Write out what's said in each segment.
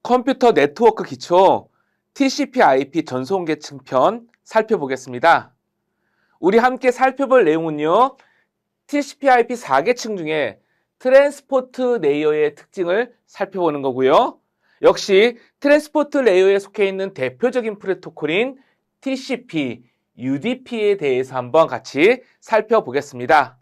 컴퓨터 네트워크 기초 TCP/IP 전송 계층 편 살펴보겠습니다. 우리 함께 살펴볼 내용은요. TCP/IP 4계층 중에 트랜스포트 레이어의 특징을 살펴보는 거고요. 역시 트랜스포트 레이어에 속해 있는 대표적인 프로토콜인 TCP, UDP에 대해서 한번 같이 살펴보겠습니다.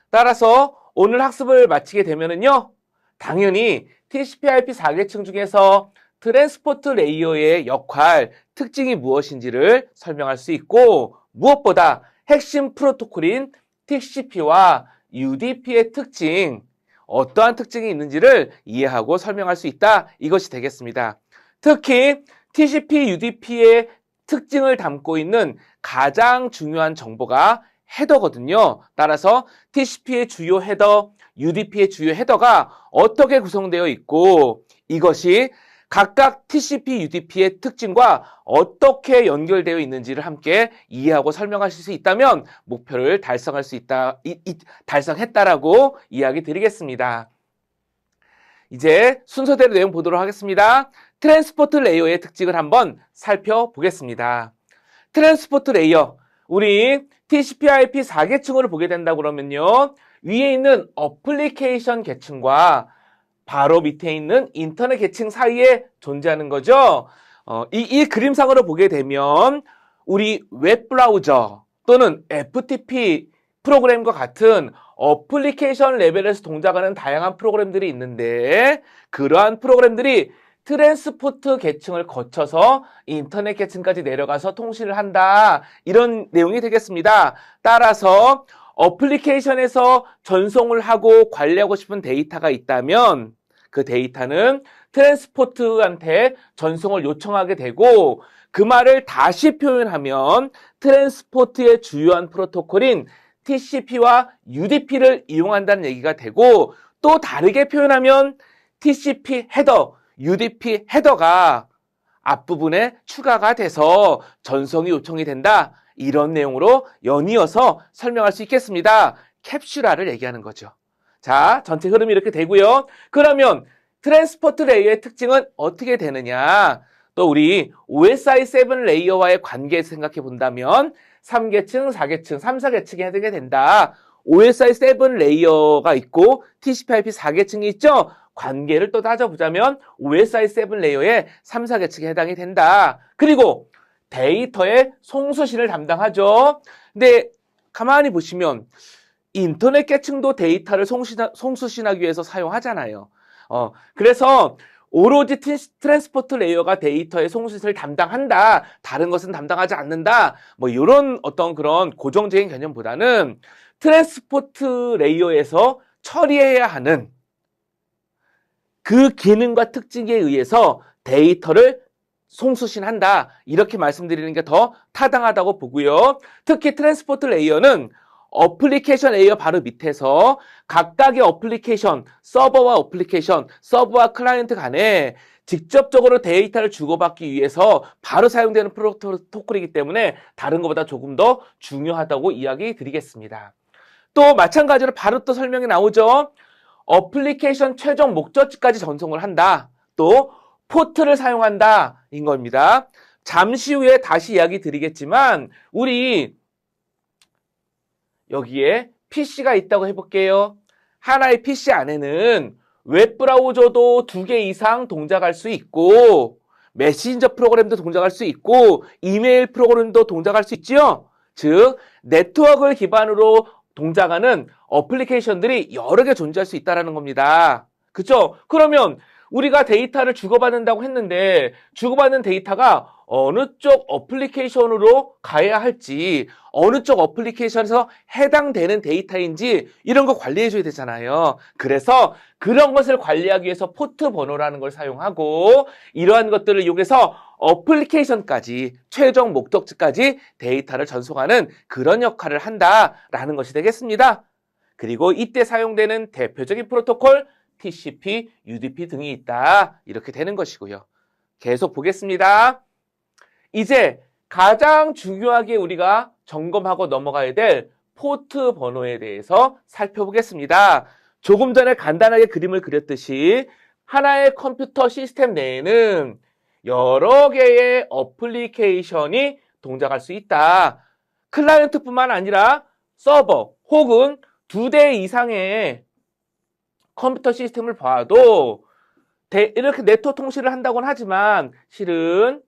따라서 오늘 학습을 마치게 되면은요. 당연히 TCP/IP 4계층 중에서 트랜스포트 레이어의 역할, 특징이 무엇인지를 설명할 수 있고 무엇보다 핵심 프로토콜인 TCP와 UDP의 특징, 어떠한 특징이 있는지를 이해하고 설명할 수 있다. 이것이 되겠습니다. 특히 TCP, UDP의 특징을 담고 있는 가장 중요한 정보가 헤더거든요. 따라서 TCP의 주요 헤더, UDP의 주요 헤더가 어떻게 구성되어 있고 이것이 각각 TCP, UDP의 특징과 어떻게 연결되어 있는지를 함께 이해하고 설명하실 수 있다면 목표를 달성할 수 있다, 달성했다라고 이야기 드리겠습니다. 이제 순서대로 내용 보도록 하겠습니다. 트랜스포트 레이어의 특징을 한번 살펴보겠습니다. 트랜스포트 레이어, 우리 TCP/IP 4계층으로 보게 된다 그러면요. 위에 있는 어플리케이션 계층과 바로 밑에 있는 인터넷 계층 사이에 존재하는 거죠. 이 그림상으로 보게 되면 우리 웹브라우저 또는 FTP 프로그램과 같은 어플리케이션 레벨에서 동작하는 다양한 프로그램들이 있는데 그러한 프로그램들이 트랜스포트 계층을 거쳐서 인터넷 계층까지 내려가서 통신을 한다. 이런 내용이 되겠습니다. 따라서 어플리케이션에서 전송을 하고 관리하고 싶은 데이터가 있다면 그 데이터는 트랜스포트한테 전송을 요청하게 되고 그 말을 다시 표현하면 트랜스포트의 주요한 프로토콜인 TCP와 UDP를 이용한다는 얘기가 되고 또 다르게 표현하면 TCP 헤더, UDP 헤더가 앞부분에 추가가 돼서 전송이 요청이 된다. 이런 내용으로 연이어서 설명할 수 있겠습니다. 캡슐화를 얘기하는 거죠. 자, 전체 흐름이 이렇게 되고요. 그러면 트랜스포트 레이어의 특징은 어떻게 되느냐? 또 우리 OSI7 레이어와의 관계 생각해 본다면 3계층, 4계층, 3, 4계층에 해당이 된다. OSI7 레이어가 있고 TCP/IP 4계층이 있죠? 관계를 또 따져보자면 OSI7 레이어의 3, 4계층에 해당이 된다. 그리고 데이터의 송수신을 담당하죠. 근데 가만히 보시면 인터넷 계층도 데이터를 송수신하기 위해서 사용하잖아요. 그래서 오로지 트랜스포트 레이어가 데이터의 송수신을 담당한다. 다른 것은 담당하지 않는다. 뭐 이런 어떤 그런 고정적인 개념보다는 트랜스포트 레이어에서 처리해야 하는 그 기능과 특징에 의해서 데이터를 송수신한다. 이렇게 말씀드리는 게 더 타당하다고 보고요. 특히 트랜스포트 레이어는 어플리케이션 레이어 바로 밑에서 각각의 어플리케이션, 서버와 클라이언트 간에 직접적으로 데이터를 주고받기 위해서 바로 사용되는 프로토콜이기 때문에 다른 것보다 조금 더 중요하다고 이야기 드리겠습니다. 또 마찬가지로 바로 또 설명이 나오죠. 어플리케이션 최종 목적지까지 전송을 한다. 또 포트를 사용한다. 인 겁니다. 잠시 후에 다시 이야기 드리겠지만 우리 여기에 PC가 있다고 해볼게요. 하나의 PC 안에는 웹브라우저도 2개 이상 동작할 수 있고 메신저 프로그램도 동작할 수 있고 이메일 프로그램도 동작할 수 있죠. 즉 네트워크를 기반으로 동작하는 어플리케이션들이 여러 개 존재할 수 있다는 겁니다. 그렇죠? 그러면 우리가 데이터를 주고받는다고 했는데 주고받는 데이터가 어느 쪽 어플리케이션으로 가야 할지 어느 쪽 어플리케이션에서 해당되는 데이터인지 이런 거 관리해 줘야 되잖아요. 그래서 그런 것을 관리하기 위해서 포트 번호라는 걸 사용하고 이러한 것들을 이용해서 어플리케이션까지 최종 목적지까지 데이터를 전송하는 그런 역할을 한다라는 것이 되겠습니다. 그리고 이때 사용되는 대표적인 프로토콜 TCP, UDP 등이 있다. 이렇게 되는 것이고요. 계속 보겠습니다. 이제 가장 중요하게 우리가 점검하고 넘어가야 될 포트 번호에 대해서 살펴보겠습니다. 조금 전에 간단하게 그림을 그렸듯이 하나의 컴퓨터 시스템 내에는 여러 개의 어플리케이션이 동작할 수 있다. 클라이언트뿐만 아니라 서버 혹은 2대 이상의 컴퓨터 시스템을 봐도 이렇게 네트워크 통신을 한다고는 하지만 실은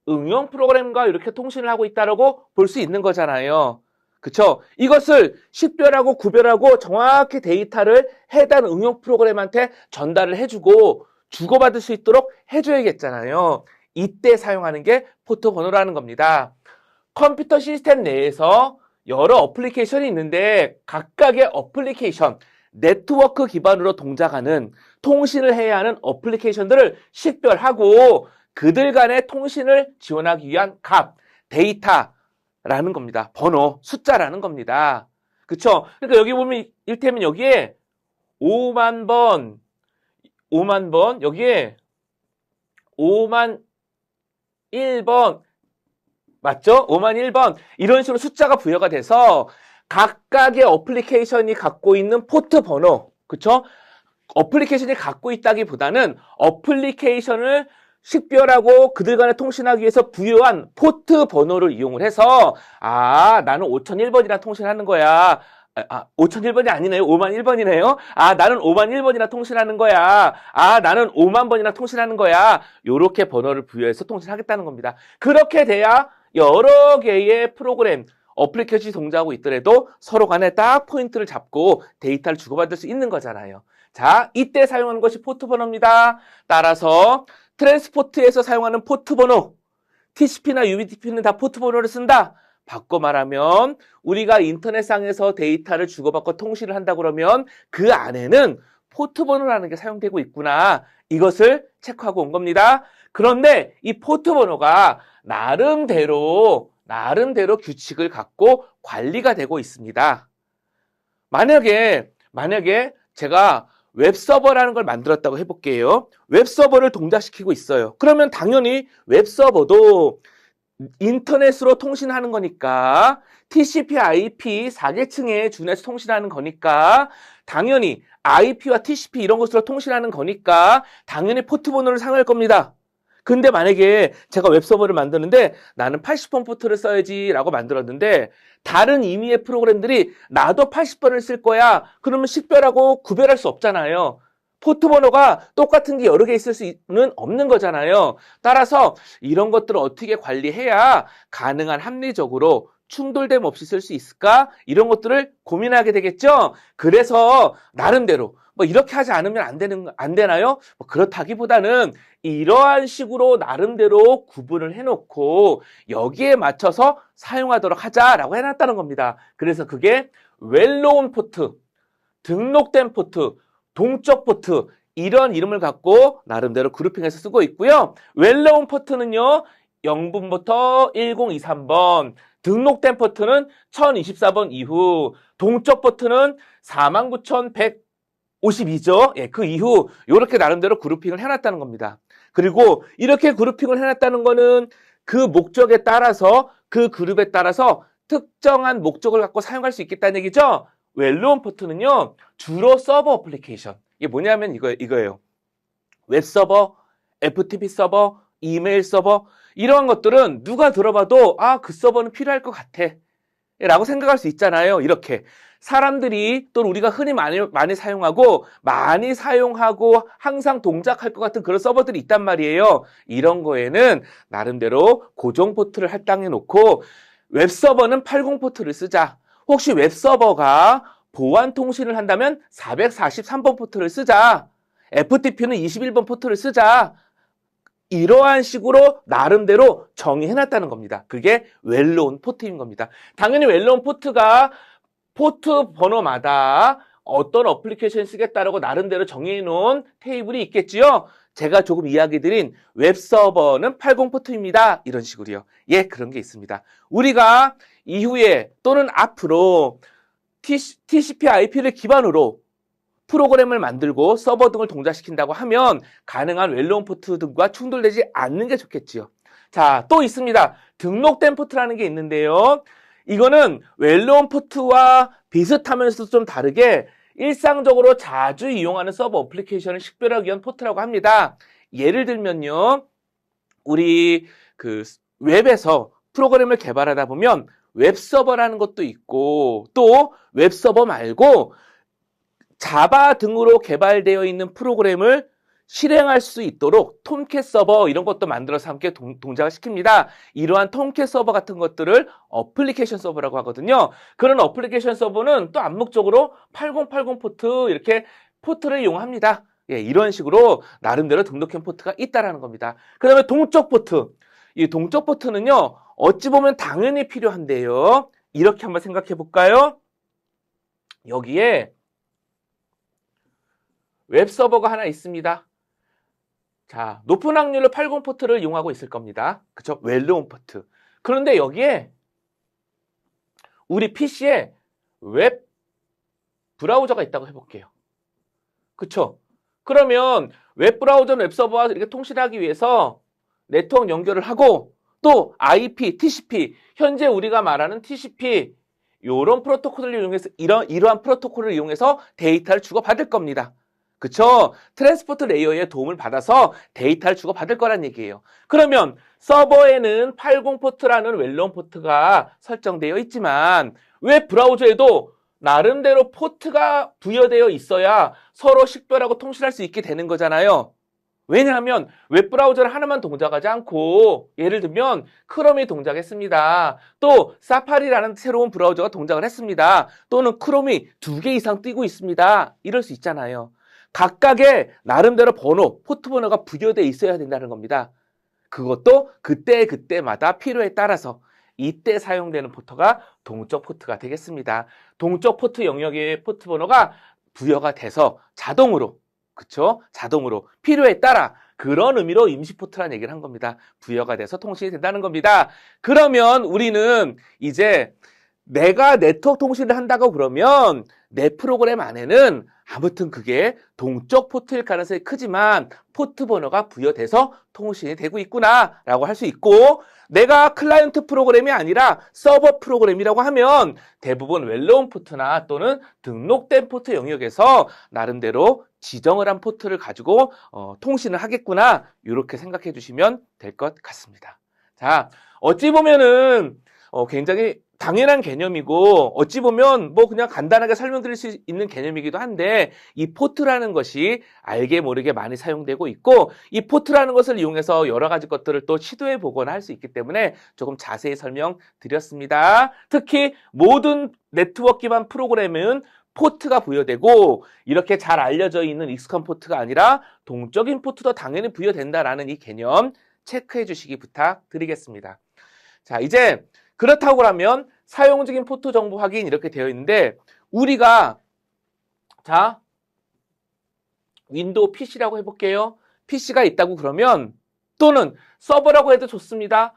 응용 프로그램과 이렇게 통신을 하고 있다고 볼 수 있는 거잖아요. 그쵸? 이것을 식별하고 구별하고 정확히 데이터를 해당 응용 프로그램한테 전달을 해주고 주고받을 수 있도록 해줘야겠잖아요. 이때 사용하는 게 포트 번호라는 겁니다. 컴퓨터 시스템 내에서 여러 어플리케이션이 있는데 각각의 어플리케이션, 네트워크 기반으로 동작하는 통신을 해야 하는 어플리케이션들을 식별하고 그들 간의 통신을 지원하기 위한 값, 데이터라는 겁니다. 번호, 숫자라는 겁니다. 그쵸? 그러니까 여기 보면 일테면 여기에 5만 번, 여기에 5만 1번, 맞죠? 5만 1번. 이런 식으로 숫자가 부여가 돼서 각각의 어플리케이션이 갖고 있는 포트 번호, 그쵸? 어플리케이션이 갖고 있다기보다는 어플리케이션을 식별하고 그들 간에 통신하기 위해서 부여한 포트 번호를 이용을 해서 나는 5001번이랑 통신하는 거야. 5001번이 아니네요. 5만 1번이네요. 나는 5만 1번이랑 통신하는 거야. 나는 5만 번이랑 통신하는 거야. 요렇게 번호를 부여해서 통신하겠다는 겁니다. 그렇게 돼야 여러 개의 프로그램, 어플리케이션이 동작하고 있더라도 서로 간에 딱 포인트를 잡고 데이터를 주고받을 수 있는 거잖아요. 자, 이때 사용하는 것이 포트 번호입니다. 따라서 트랜스포트에서 사용하는 포트 번호, TCP나 UDP는 다 포트 번호를 쓴다. 바꿔 말하면 우리가 인터넷상에서 데이터를 주고받고 통신을 한다 그러면 그 안에는 포트 번호라는 게 사용되고 있구나. 이것을 체크하고 온 겁니다. 그런데 이 포트 번호가 나름대로 규칙을 갖고 관리가 되고 있습니다. 만약에 제가 웹서버라는 걸 만들었다고 해볼게요. 웹서버를 동작시키고 있어요. 그러면 당연히 웹서버도 인터넷으로 통신하는 거니까 TCP, IP 4계층에 준해서 통신하는 거니까 당연히 IP와 TCP 이런 것으로 통신하는 거니까 당연히 포트 번호를 사용할 겁니다. 근데 만약에 제가 웹서버를 만드는데 나는 80번 포트를 써야지 라고 만들었는데 다른 임의의 프로그램들이 나도 80번을 쓸 거야. 그러면 식별하고 구별할 수 없잖아요. 포트 번호가 똑같은 게 여러 개 있을 수는 없는 거잖아요. 따라서 이런 것들을 어떻게 관리해야 가능한 합리적으로 충돌됨 없이 쓸 수 있을까? 이런 것들을 고민하게 되겠죠? 그래서 나름대로 이렇게 하지 않으면 안 되나요? 그렇다기보다는 이러한 식으로 나름대로 구분을 해놓고 여기에 맞춰서 사용하도록 하자라고 해놨다는 겁니다. 그래서 그게 웰노운 포트, 등록된 포트, 동적 포트 이런 이름을 갖고 나름대로 그룹핑해서 쓰고 있고요. 웰노운 포트는요. 0분부터 1023번, 등록된 포트는 1024번 이후, 동적 포트는 49152죠. 예, 그 이후 이렇게 나름대로 그룹핑을 해놨다는 겁니다. 그리고 이렇게 그룹핑을 해놨다는 거는 그 목적에 따라서 그 그룹에 따라서 특정한 목적을 갖고 사용할 수 있겠다는 얘기죠. 웰노운 포트는요. 주로 서버 어플리케이션. 이게 뭐냐면 이거예요. 웹서버, FTP 서버, 이메일 서버 이러한 것들은 누가 들어봐도 그 서버는 필요할 것 같아 라고 생각할 수 있잖아요. 이렇게 사람들이 또 우리가 흔히 많이 사용하고 항상 동작할 것 같은 그런 서버들이 있단 말이에요. 이런 거에는 나름대로 고정 포트를 할당해 놓고 웹서버는 80 포트를 쓰자. 혹시 웹서버가 보안 통신을 한다면 443번 포트를 쓰자. FTP는 21번 포트를 쓰자. 이러한 식으로 나름대로 정의해놨다는 겁니다. 그게 웰노운 포트인 겁니다. 당연히 웰노운 포트가 포트 번호마다 어떤 어플리케이션을 쓰겠다라고 나름대로 정해놓은 테이블이 있겠지요. 제가 조금 이야기 드린 웹서버는 80 포트입니다. 이런 식으로요. 예, 그런 게 있습니다. 우리가 이후에 또는 앞으로 TCP IP를 기반으로 프로그램을 만들고 서버 등을 동작시킨다고 하면 가능한 웰노운 포트 등과 충돌되지 않는 게 좋겠지요. 자, 또 있습니다. 등록된 포트라는 게 있는데요. 이거는 웰노운 포트와 비슷하면서도 좀 다르게 일상적으로 자주 이용하는 서버 어플리케이션을 식별하기 위한 포트라고 합니다. 예를 들면요. 우리 그 웹에서 프로그램을 개발하다 보면 웹서버라는 것도 있고 또 웹서버 말고 자바 등으로 개발되어 있는 프로그램을 실행할 수 있도록 톰캣 서버 이런 것도 만들어서 함께 동작을 시킵니다. 이러한 톰캣 서버 같은 것들을 어플리케이션 서버라고 하거든요. 그런 어플리케이션 서버는 또 암묵적으로 8080 포트 이렇게 포트를 이용합니다. 예, 이런 식으로 나름대로 등록형 포트가 있다라는 겁니다. 그 다음에 동적 포트. 이 동적 포트는요, 어찌 보면 당연히 필요한데요. 이렇게 한번 생각해 볼까요? 여기에 웹서버가 하나 있습니다. 자, 높은 확률로 80 포트를 이용하고 있을 겁니다. 그쵸? 웰노운 포트. 그런데 여기에 우리 PC에 웹 브라우저가 있다고 해볼게요. 그쵸? 그러면 웹 브라우저는 웹서버와 이렇게 통신하기 위해서 네트워크 연결을 하고 또 IP, TCP, 현재 우리가 말하는 TCP 이런 프로토콜을 이용해서 이러한 프로토콜을 이용해서 데이터를 주고받을 겁니다. 그쵸? 트랜스포트 레이어의 도움을 받아서 데이터를 주고받을 거란 얘기예요. 그러면 서버에는 80 포트라는 웰런 포트가 설정되어 있지만 웹 브라우저에도 나름대로 포트가 부여되어 있어야 서로 식별하고 통신할 수 있게 되는 거잖아요. 왜냐하면 웹브라우저를 하나만 동작하지 않고 예를 들면 크롬이 동작했습니다. 또 사파리라는 새로운 브라우저가 동작을 했습니다. 또는 크롬이 2개 이상 뜨고 있습니다. 이럴 수 있잖아요. 각각의 나름대로 번호, 포트 번호가 부여되어 있어야 된다는 겁니다. 그것도 그때마다 필요에 따라서 이때 사용되는 포트가 동적 포트가 되겠습니다. 동적 포트 영역의 포트 번호가 부여가 돼서 자동으로 그쵸? 자동으로 필요에 따라 그런 의미로 임시 포트라는 얘기를 한 겁니다. 부여가 돼서 통신이 된다는 겁니다. 그러면 우리는 이제 내가 네트워크 통신을 한다고 그러면 내 프로그램 안에는 아무튼 그게 동적 포트일 가능성이 크지만 포트 번호가 부여돼서 통신이 되고 있구나 라고 할 수 있고 내가 클라이언트 프로그램이 아니라 서버 프로그램이라고 하면 대부분 웰로운 포트나 또는 등록된 포트 영역에서 나름대로 지정을 한 포트를 가지고 통신을 하겠구나 이렇게 생각해 주시면 될 것 같습니다. 자, 어찌 보면은 굉장히 당연한 개념이고 어찌 보면 뭐 그냥 간단하게 설명드릴 수 있는 개념이기도 한데 이 포트라는 것이 알게 모르게 많이 사용되고 있고 이 포트라는 것을 이용해서 여러 가지 것들을 또 시도해 보거나 할 수 있기 때문에 조금 자세히 설명드렸습니다. 특히 모든 네트워크 기반 프로그램은 포트가 부여되고 이렇게 잘 알려져 있는 익숙한 포트가 아니라 동적인 포트도 당연히 부여된다라는 이 개념 체크해 주시기 부탁드리겠습니다. 자, 이제 그렇다고 하면 사용 중인 포트 정보 확인 이렇게 되어 있는데 우리가 자 윈도우 PC라고 해볼게요. PC가 있다고 그러면 또는 서버라고 해도 좋습니다.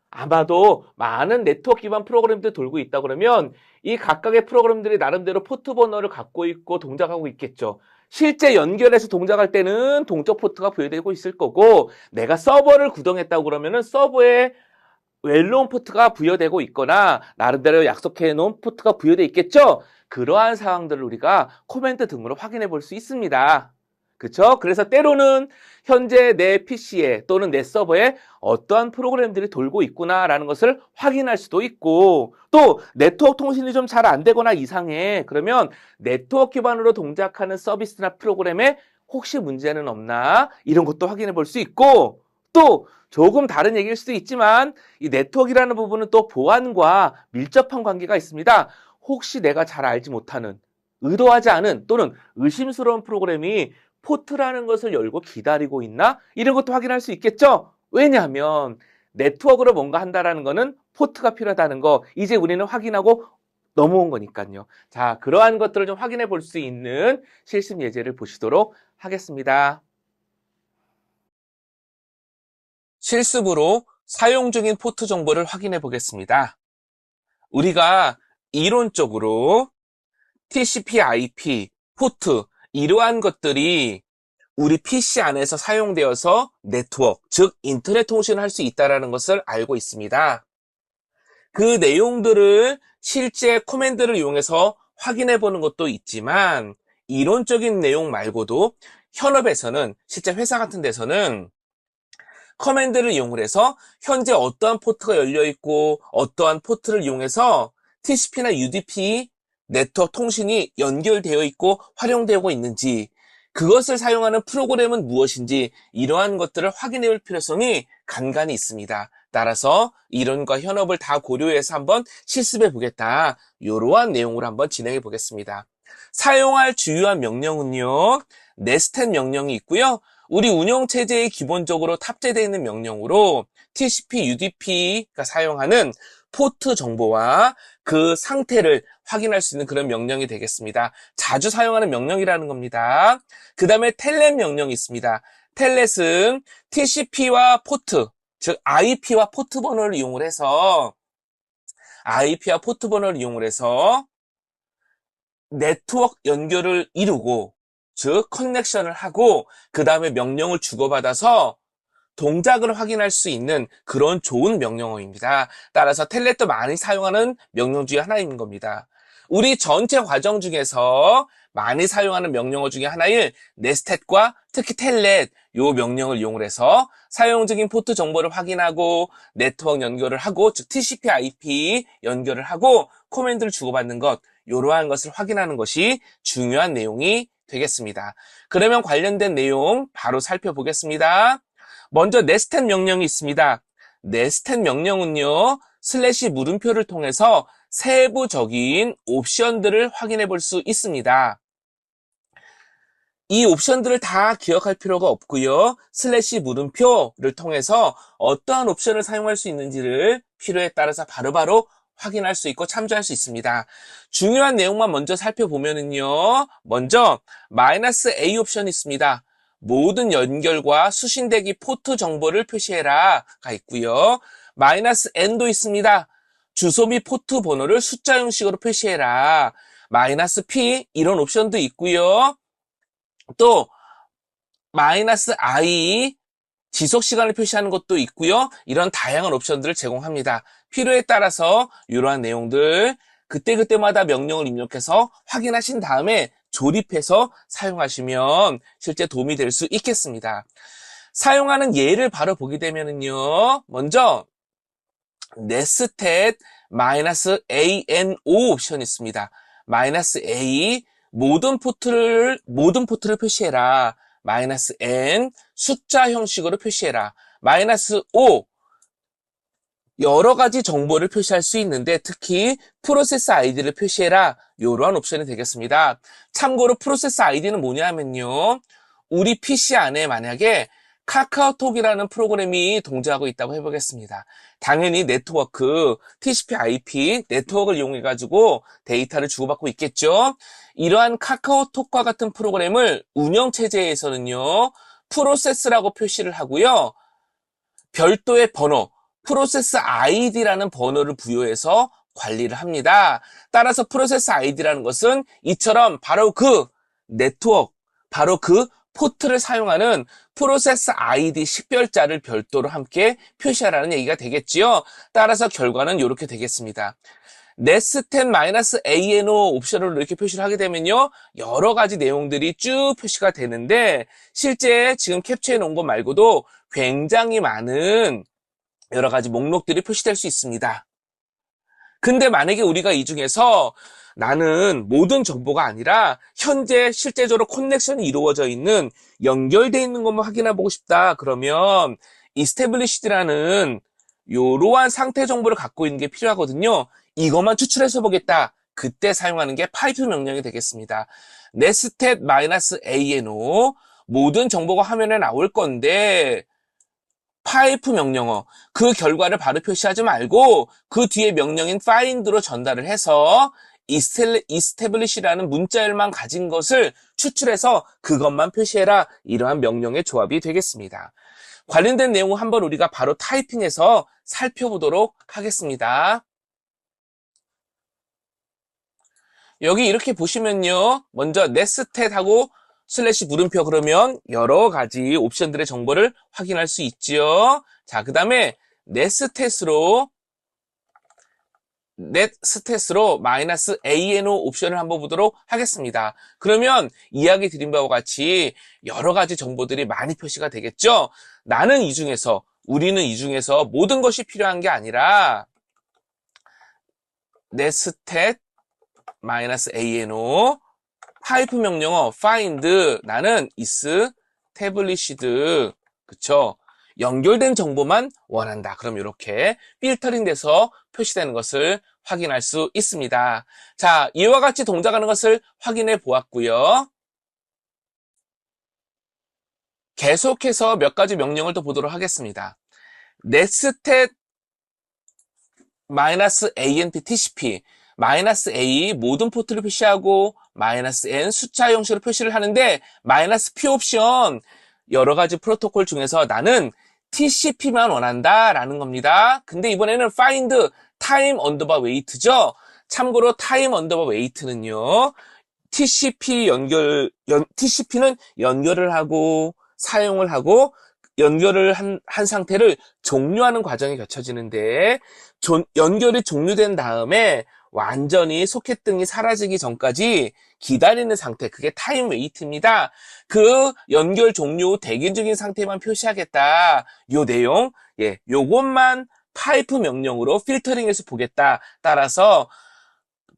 아마도 많은 네트워크 기반 프로그램들이 돌고 있다 그러면 이 각각의 프로그램들이 나름대로 포트 번호를 갖고 있고 동작하고 있겠죠. 실제 연결해서 동작할 때는 동적 포트가 부여되고 있을 거고 내가 서버를 구동했다고 그러면은 서버에 웰로운 포트가 부여되고 있거나 나름대로 약속해 놓은 포트가 부여되어 있겠죠. 그러한 상황들을 우리가 코멘트 등으로 확인해 볼 수 있습니다. 그렇죠? 그래서 때로는 현재 내 PC에 또는 내 서버에 어떠한 프로그램들이 돌고 있구나라는 것을 확인할 수도 있고 또 네트워크 통신이 좀 잘 안 되거나 이상해. 그러면 네트워크 기반으로 동작하는 서비스나 프로그램에 혹시 문제는 없나 이런 것도 확인해 볼 수 있고 또 조금 다른 얘기일 수도 있지만 이 네트워크라는 부분은 또 보안과 밀접한 관계가 있습니다. 혹시 내가 잘 알지 못하는 의도하지 않은 또는 의심스러운 프로그램이 포트라는 것을 열고 기다리고 있나? 이런 것도 확인할 수 있겠죠? 왜냐하면 네트워크로 뭔가 한다는 거는 포트가 필요하다는 거 이제 우리는 확인하고 넘어온 거니까요. 자, 그러한 것들을 좀 확인해 볼 수 있는 실습 예제를 보시도록 하겠습니다. 실습으로 사용 중인 포트 정보를 확인해 보겠습니다. 우리가 이론적으로 TCP/IP, 포트 이러한 것들이 우리 PC 안에서 사용되어서 네트워크, 즉 인터넷 통신을 할 수 있다는 것을 알고 있습니다. 그 내용들을 실제 코맨드를 이용해서 확인해 보는 것도 있지만 이론적인 내용 말고도 현업에서는 실제 회사 같은 데서는 커맨드를 이용을 해서 현재 어떠한 포트가 열려 있고 어떠한 포트를 이용해서 TCP나 UDP 네트워크 통신이 연결되어 있고 활용되고 있는지, 그것을 사용하는 프로그램은 무엇인지, 이러한 것들을 확인해 볼 필요성이 간간히 있습니다. 따라서 이론과 현업을 다 고려해서 한번 실습해 보겠다, 이러한 내용으로 한번 진행해 보겠습니다. 사용할 주요한 명령은요, 네스텐 명령이 있고요. 우리 운영체제에 기본적으로 탑재되어 있는 명령으로 TCP, UDP가 사용하는 포트 정보와 그 상태를 확인할 수 있는 그런 명령이 되겠습니다. 자주 사용하는 명령이라는 겁니다. 그 다음에 텔넷 명령이 있습니다. 텔넷은 TCP와 포트, 즉 IP와 포트 번호를 이용을 해서 네트워크 연결을 이루고, 즉 커넥션을 하고 그 다음에 명령을 주고받아서 동작을 확인할 수 있는 그런 좋은 명령어입니다. 따라서 텔넷도 많이 사용하는 명령 중에 하나인 겁니다. 우리 전체 과정 중에서 많이 사용하는 명령어 중에 하나인 네스텟과 특히 텔넷, 요 명령을 이용을 해서 사용 중인 포트 정보를 확인하고 네트워크 연결을 하고, 즉 TCP, IP 연결을 하고 코맨드를 주고받는 것, 이러한 것을 확인하는 것이 중요한 내용이 되겠습니다. 그러면 관련된 내용 바로 살펴보겠습니다. 먼저 네스텟 명령이 있습니다. 네스텟 명령은요, 슬래시 물음표를 통해서 세부적인 옵션들을 확인해 볼 수 있습니다. 이 옵션들을 다 기억할 필요가 없고요. 슬래시 물음표를 통해서 어떠한 옵션을 사용할 수 있는지를 필요에 따라서 바로바로 확인할 수 있고 참조할 수 있습니다. 중요한 내용만 먼저 살펴보면은요, 먼저 -A 옵션이 있습니다. 모든 연결과 수신대기 포트 정보를 표시해라가 있고요. -N도 있습니다. 주소 및 포트 번호를 숫자 형식으로 표시해라. -P 이런 옵션도 있고요. 또 -I 지속 시간을 표시하는 것도 있고요. 이런 다양한 옵션들을 제공합니다. 필요에 따라서 이러한 내용들 그때그때마다 명령을 입력해서 확인하신 다음에 조립해서 사용하시면 실제 도움이 될 수 있겠습니다. 사용하는 예를 바로 보게 되면은요, 먼저 네스텟 -ANO 옵션이 있습니다. -A 모든 포트를 표시해라. -N 숫자 형식으로 표시해라. -O 여러 가지 정보를 표시할 수 있는데 특히 프로세스 아이디를 표시해라. 이러한 옵션이 되겠습니다. 참고로 프로세스 아이디는 뭐냐면요, 우리 PC 안에 만약에 카카오톡이라는 프로그램이 동작하고 있다고 해보겠습니다. 당연히 네트워크, TCP, IP 네트워크를 이용해가지고 데이터를 주고받고 있겠죠. 이러한 카카오톡과 같은 프로그램을 운영체제에서는요, 프로세스라고 표시를 하고요, 별도의 번호, 프로세스 아이디라는 번호를 부여해서 관리를 합니다. 따라서 프로세스 아이디라는 것은 이처럼 바로 그 네트워크, 바로 그 포트를 사용하는 프로세스 아이디 식별자를 별도로 함께 표시하라는 얘기가 되겠지요. 따라서 결과는 이렇게 되겠습니다. 네스텟 -ANO 옵션으로 이렇게 표시를 하게 되면요, 여러 가지 내용들이 쭉 표시가 되는데 실제 지금 캡처해 놓은 것 말고도 굉장히 많은 여러 가지 목록들이 표시될 수 있습니다. 근데 만약에 우리가 이 중에서 나는 모든 정보가 아니라 현재 실제적으로 커넥션이 이루어져 있는, 연결되어 있는 것만 확인해 보고 싶다, 그러면 established라는 이러한 상태 정보를 갖고 있는 게 필요하거든요. 이것만 추출해서 보겠다, 그때 사용하는 게 파이프 명령이 되겠습니다. 네스텟 -ANO 모든 정보가 화면에 나올 건데 파이프 명령어, 그 결과를 바로 표시하지 말고 그 뒤에 명령인 find로 전달을 해서 establish라는 문자열만 가진 것을 추출해서 그것만 표시해라, 이러한 명령의 조합이 되겠습니다. 관련된 내용을 한번 우리가 바로 타이핑해서 살펴보도록 하겠습니다. 여기 이렇게 보시면요, 먼저 네스텟하고 슬래시 물음표 그러면 여러 가지 옵션들의 정보를 확인할 수 있지요. 자, 그 다음에 네스텟으로 net 스탯으로 마이너스 ANO 옵션을 한번 보도록 하겠습니다. 그러면 이야기 드린 바와 같이 여러 가지 정보들이 많이 표시가 되겠죠? 우리는 이 중에서 모든 것이 필요한 게 아니라 net stat 마이너스 ANO 파이프 명령어 find 나는 is established 그쵸? 연결된 정보만 원한다. 그럼 이렇게 필터링 돼서 표시되는 것을 확인할 수 있습니다. 자, 이와 같이 동작하는 것을 확인해 보았고요. 계속해서 몇 가지 명령을 또 보도록 하겠습니다. netstat -anp tcp -a 모든 포트를 표시하고 -n 숫자 형식으로 표시를 하는데 -p 옵션 여러 가지 프로토콜 중에서 나는 TCP만 원한다라는 겁니다. 근데 이번에는 find time underbar wait죠. 참고로 time underbar wait는요. TCP는 연결을 하고 사용을 하고 연결을 한 상태를 종료하는 과정이 거쳐지는데 연결이 종료된 다음에 완전히 소켓 등이 사라지기 전까지 기다리는 상태, 그게 타임 웨이트입니다. 그 연결 종료 대기 중인 상태만 표시하겠다. 요 내용, 요것만 파이프 명령으로 필터링해서 보겠다. 따라서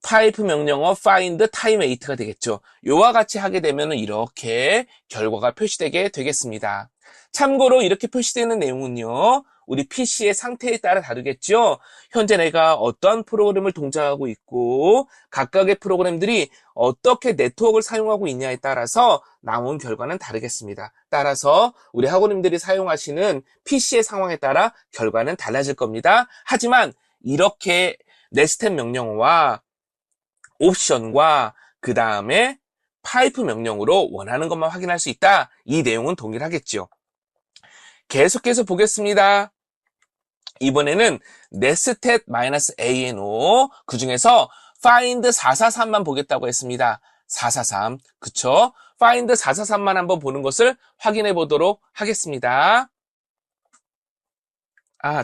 파이프 명령어 find time wait가 되겠죠. 요와 같이 하게 되면 이렇게 결과가 표시되게 되겠습니다. 참고로 이렇게 표시되는 내용은요. 우리 PC의 상태에 따라 다르겠죠. 현재 내가 어떠한 프로그램을 동작하고 있고 각각의 프로그램들이 어떻게 네트워크를 사용하고 있냐에 따라서 나온 결과는 다르겠습니다. 따라서 우리 학우님들이 사용하시는 PC의 상황에 따라 결과는 달라질 겁니다. 하지만 이렇게 네스텝 명령어와 옵션과 그 다음에 파이프 명령으로 원하는 것만 확인할 수 있다. 이 내용은 동일하겠죠. 계속해서 보겠습니다. 이번에는 nestat -ano 그 중에서 find 443만 보겠다고 했습니다. 443 그쵸? find 443만 한번 보는 것을 확인해 보도록 하겠습니다.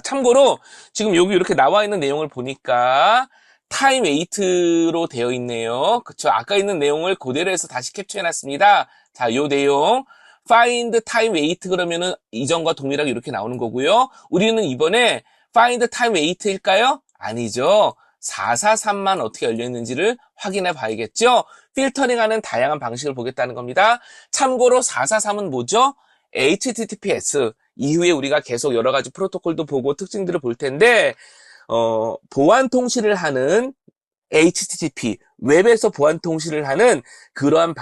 참고로 지금 여기 이렇게 나와 있는 내용을 보니까 타임 웨이트로 되어 있네요. 그쵸? 아까 있는 내용을 그대로 해서 다시 캡처해 놨습니다. 자, 요 내용 find time wait 그러면은 이전과 동일하게 이렇게 나오는 거고요. 우리는 이번에 find time wait일까요? 아니죠. 443만 어떻게 열려 있는지를 확인해 봐야겠죠. 필터링하는 다양한 방식을 보겠다는 겁니다. 참고로 443은 뭐죠? HTTPS. 이후에 우리가 계속 여러 가지 프로토콜도 보고 특징들을 볼 텐데 보안 통신을 하는 HTTP, 웹에서 보안 통신을 하는 그러한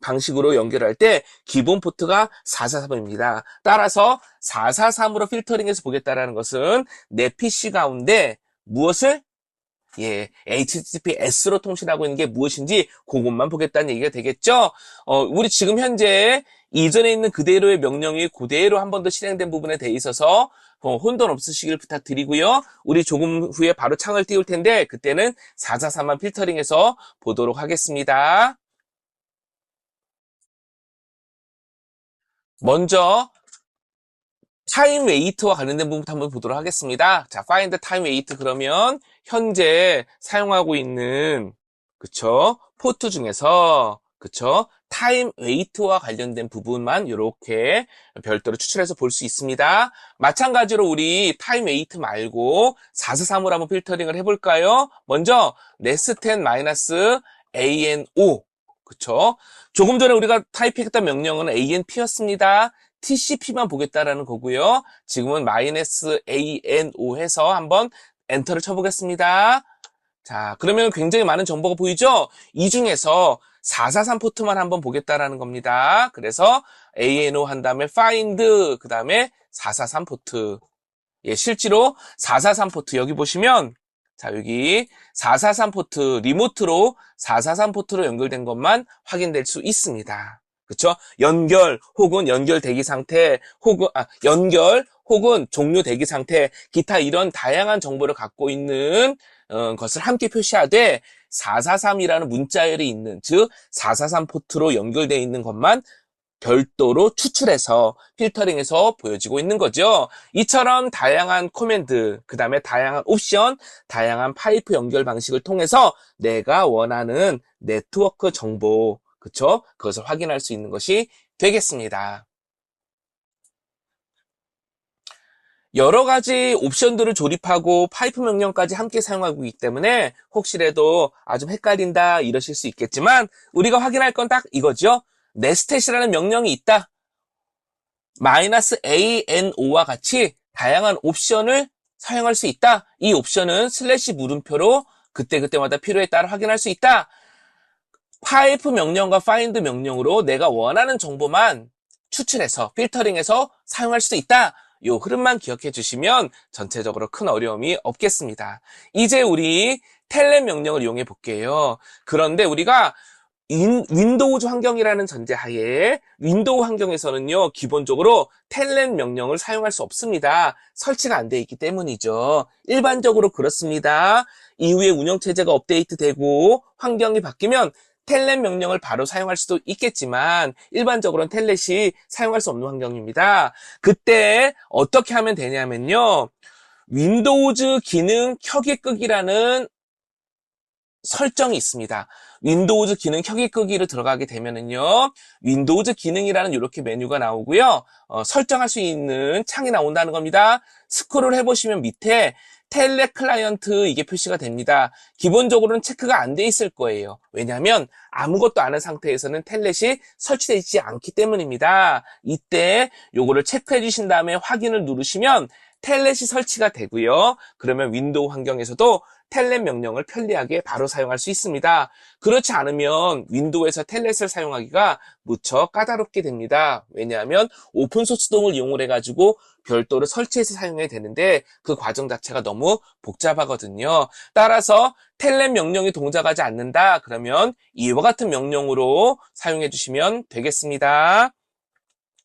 방식으로 연결할 때 기본 포트가 443입니다. 따라서 443으로 필터링해서 보겠다라는 것은 내 PC 가운데 무엇을? HTTPS로 통신하고 있는 게 무엇인지 그것만 보겠다는 얘기가 되겠죠? 우리 지금 현재 이전에 있는 그대로의 명령이 그대로 한 번 더 실행된 부분에 대해 있어서 혼돈 없으시길 부탁드리고요. 우리 조금 후에 바로 창을 띄울 텐데 그때는 443만 필터링해서 보도록 하겠습니다. 먼저 타임 웨이트와 관련된 부분부터 한번 보도록 하겠습니다. 자, find time wait 그러면 현재 사용하고 있는 그쵸? 포트 중에서 그쵸? 타임 웨이트와 관련된 부분만 이렇게 별도로 추출해서 볼 수 있습니다. 마찬가지로 우리 타임 웨이트 말고 443으로 한번 필터링을 해볼까요? 먼저 nestat -ano 그쵸? 조금 전에 우리가 타입했던 명령은 anp였습니다. TCP만 보겠다라는 거고요. 지금은 -ano 해서 한번 엔터를 쳐보겠습니다. 자, 그러면 굉장히 많은 정보가 보이죠? 이 중에서 443 포트만 한번 보겠다라는 겁니다. 그래서 ANO 한 다음에 find 그 다음에 443 포트. 실제로 443 포트 여기 보시면 자, 여기 443 포트 리모트로 443 포트로 연결된 것만 확인될 수 있습니다. 그렇죠? 연결 혹은 연결 대기 상태 혹은 연결 혹은 종료 대기 상태 기타 이런 다양한 정보를 갖고 있는 것을 함께 표시하되 443이라는 문자열이 있는 즉 443 포트로 연결되어 있는 것만 별도로 추출해서 필터링해서 보여지고 있는 거죠. 이처럼 다양한 코맨드, 그 다음에 다양한 옵션, 다양한 파이프 연결 방식을 통해서 내가 원하는 네트워크 정보, 그쵸? 그것을 확인할 수 있는 것이 되겠습니다. 여러 가지 옵션들을 조립하고 파이프 명령까지 함께 사용하고 있기 때문에 혹시라도 좀 헷갈린다 이러실 수 있겠지만 우리가 확인할 건 딱 이거죠. nestet이라는 명령이 있다. -ano와 같이 다양한 옵션을 사용할 수 있다. 이 옵션은 슬래시 물음표로 그때그때마다 필요에 따라 확인할 수 있다. 파이프 명령과 find 명령으로 내가 원하는 정보만 추출해서 필터링해서 사용할 수 있다. 이 흐름만 기억해 주시면 전체적으로 큰 어려움이 없겠습니다. 이제 우리 텔넷 명령을 이용해 볼게요. 그런데 우리가 윈도우즈 환경이라는 전제하에 윈도우 환경에서는요, 기본적으로 텔넷 명령을 사용할 수 없습니다. 설치가 안 돼 있기 때문이죠. 일반적으로 그렇습니다. 이후에 운영체제가 업데이트되고 환경이 바뀌면 텔넷 명령을 바로 사용할 수도 있겠지만 일반적으로는 텔넷이 사용할 수 없는 환경입니다. 그때 어떻게 하면 되냐면요. 윈도우즈 기능 켜기 끄기라는 설정이 있습니다. 윈도우즈 기능 켜기 끄기를 들어가게 되면은요, 윈도우즈 기능이라는 이렇게 메뉴가 나오고요, 설정할 수 있는 창이 나온다는 겁니다. 스크롤 해보시면 밑에 텔넷 클라이언트 이게 표시가 됩니다. 기본적으로는 체크가 안 돼 있을 거예요. 왜냐하면 아무것도 안 한 상태에서는 텔넷이 설치되어 있지 않기 때문입니다. 이때 요거를 체크해 주신 다음에 확인을 누르시면 텔넷이 설치가 되고요. 그러면 윈도우 환경에서도 텔넷 명령을 편리하게 바로 사용할 수 있습니다. 그렇지 않으면 윈도우에서 텔넷을 사용하기가 무척 까다롭게 됩니다. 왜냐하면 오픈소스 동을 이용을 해가지고 별도로 설치해서 사용해야 되는데 그 과정 자체가 너무 복잡하거든요. 따라서 텔넷 명령이 동작하지 않는다. 그러면 이와 같은 명령으로 사용해 주시면 되겠습니다.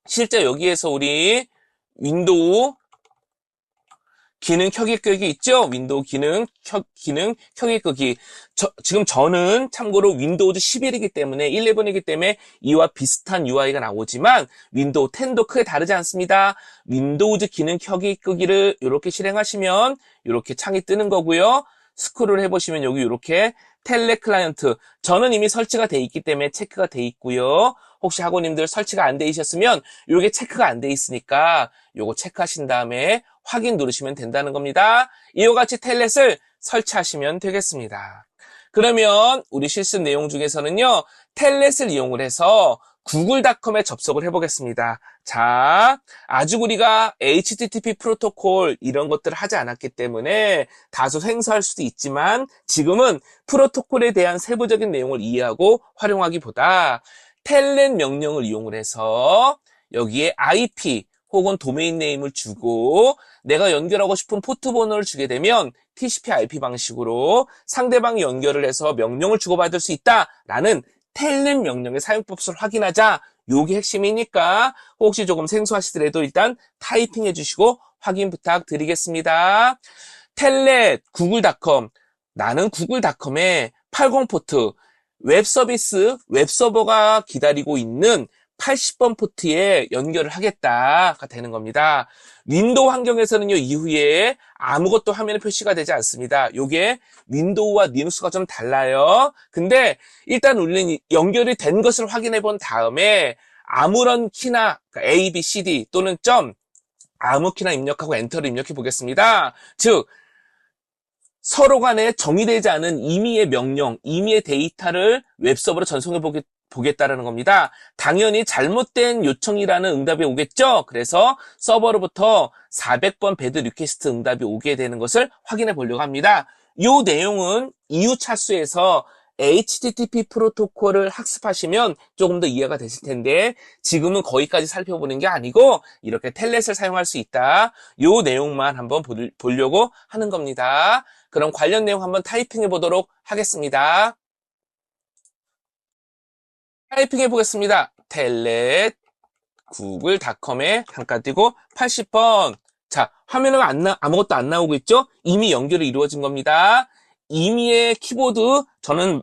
실제 여기에서 우리 윈도우 기능 켜기 끄기 있죠? 윈도우 기능 켜기 끄기. 지금 저는 참고로 윈도우즈 11이기 때문에 11이기 때문에 이와 비슷한 UI가 나오지만 윈도우 10도 크게 다르지 않습니다. 윈도우즈 기능 켜기 끄기를 이렇게 실행하시면 이렇게 창이 뜨는 거고요. 스크롤 해보시면 여기 이렇게 텔넷 클라이언트, 저는 이미 설치가 돼 있기 때문에 체크가 돼 있고요. 혹시 학우님들 설치가 안 돼 있었으면 이게 체크가 안 돼 있으니까 요거 체크하신 다음에 확인 누르시면 된다는 겁니다. 이와 같이 텔넷을 설치하시면 되겠습니다. 그러면 우리 실습 내용 중에서는요, 텔넷을 이용을 해서 구글닷컴에 접속을 해보겠습니다. 자, 아직 우리가 HTTP 프로토콜 이런 것들을 하지 않았기 때문에 다소 생소할 수도 있지만 지금은 프로토콜에 대한 세부적인 내용을 이해하고 활용하기보다 텔넷 명령을 이용을 해서 여기에 IP 혹은 도메인 네임을 주고 내가 연결하고 싶은 포트 번호를 주게 되면 TCP IP 방식으로 상대방이 연결을 해서 명령을 주고받을 수 있다라는 텔넷 명령의 사용법을 확인하자. 요게 핵심이니까 혹시 조금 생소하시더라도 일단 타이핑 해주시고 확인 부탁드리겠습니다. 텔넷 구글닷컴, 나는 구글닷컴에 80포트 웹서비스 웹서버가 기다리고 있는 80번 포트에 연결을 하겠다가 되는 겁니다. 윈도우 환경에서는요, 이후에 아무것도 화면에 표시가 되지 않습니다. 요게 윈도우와 리눅스가 좀 달라요. 근데 일단 우리는 연결이 된 것을 확인해 본 다음에 아무런 키나 A, B, C, D 또는 점 아무 키나 입력하고 엔터를 입력해 보겠습니다. 즉 서로 간에 정의되지 않은 임의의 명령, 임의의 데이터를 웹서버로 전송해 보겠다라는 겁니다. 당연히 잘못된 요청이라는 응답이 오겠죠? 그래서 서버로부터 400번 배드 리퀘스트 응답이 오게 되는 것을 확인해 보려고 합니다. 이 내용은 이후 차수에서 HTTP 프로토콜을 학습하시면 조금 더 이해가 되실 텐데 지금은 거기까지 살펴보는 게 아니고 이렇게 텔넷을 사용할 수 있다. 이 내용만 한번 보려고 하는 겁니다. 그럼 관련 내용 한번 타이핑해 보도록 하겠습니다. 타이핑해 보겠습니다. 텔넷 구글닷컴에 잠깐 띄고 80번. 자, 화면에 아무것도 안 나오고 있죠? 이미 연결이 이루어진 겁니다. 임의의 키보드, 저는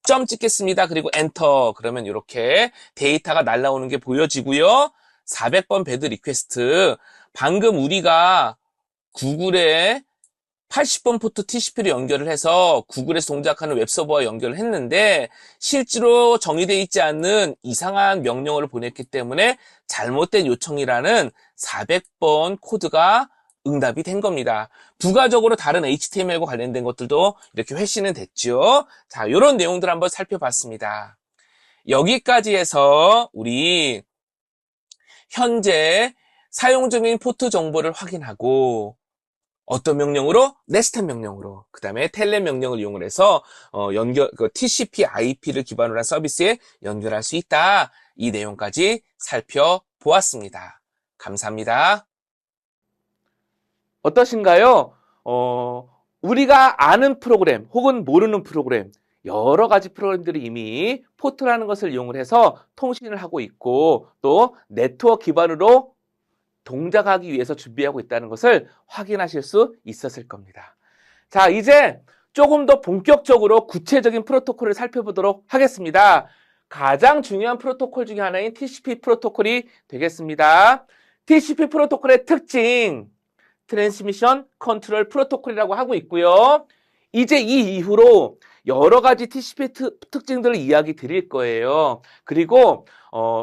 점 찍겠습니다. 그리고 엔터. 그러면 이렇게 데이터가 날라오는 게 보여지고요. 400번 배드 리퀘스트. 방금 우리가 구글에 80번 포트 TCP로 연결을 해서 구글에서 동작하는 웹서버와 연결을 했는데 실제로 정의되어 있지 않는 이상한 명령어를 보냈기 때문에 잘못된 요청이라는 400번 코드가 응답이 된 겁니다. 부가적으로 다른 HTML과 관련된 것들도 이렇게 회신은 됐죠. 자, 이런 내용들 한번 살펴봤습니다. 여기까지 해서 우리 현재 사용 중인 포트 정보를 확인하고 어떤 명령으로? 네스트 명령으로. 그 다음에 텔넷 명령을 이용을 해서 TCP IP를 기반으로 한 서비스에 연결할 수 있다. 이 내용까지 살펴보았습니다. 감사합니다. 어떠신가요? 우리가 아는 프로그램 혹은 모르는 프로그램 여러 가지 프로그램들이 이미 포트라는 것을 이용을 해서 통신을 하고 있고 또 네트워크 기반으로 동작하기 위해서 준비하고 있다는 것을 확인하실 수 있었을 겁니다. 자, 이제 조금 더 본격적으로 구체적인 프로토콜을 살펴보도록 하겠습니다. 가장 중요한 프로토콜 중에 하나인 TCP 프로토콜이 되겠습니다. TCP 프로토콜의 특징, 트랜스미션 컨트롤 프로토콜이라고 하고 있고요. 이제 이 이후로 여러 가지 TCP 특징들을 이야기 드릴 거예요. 그리고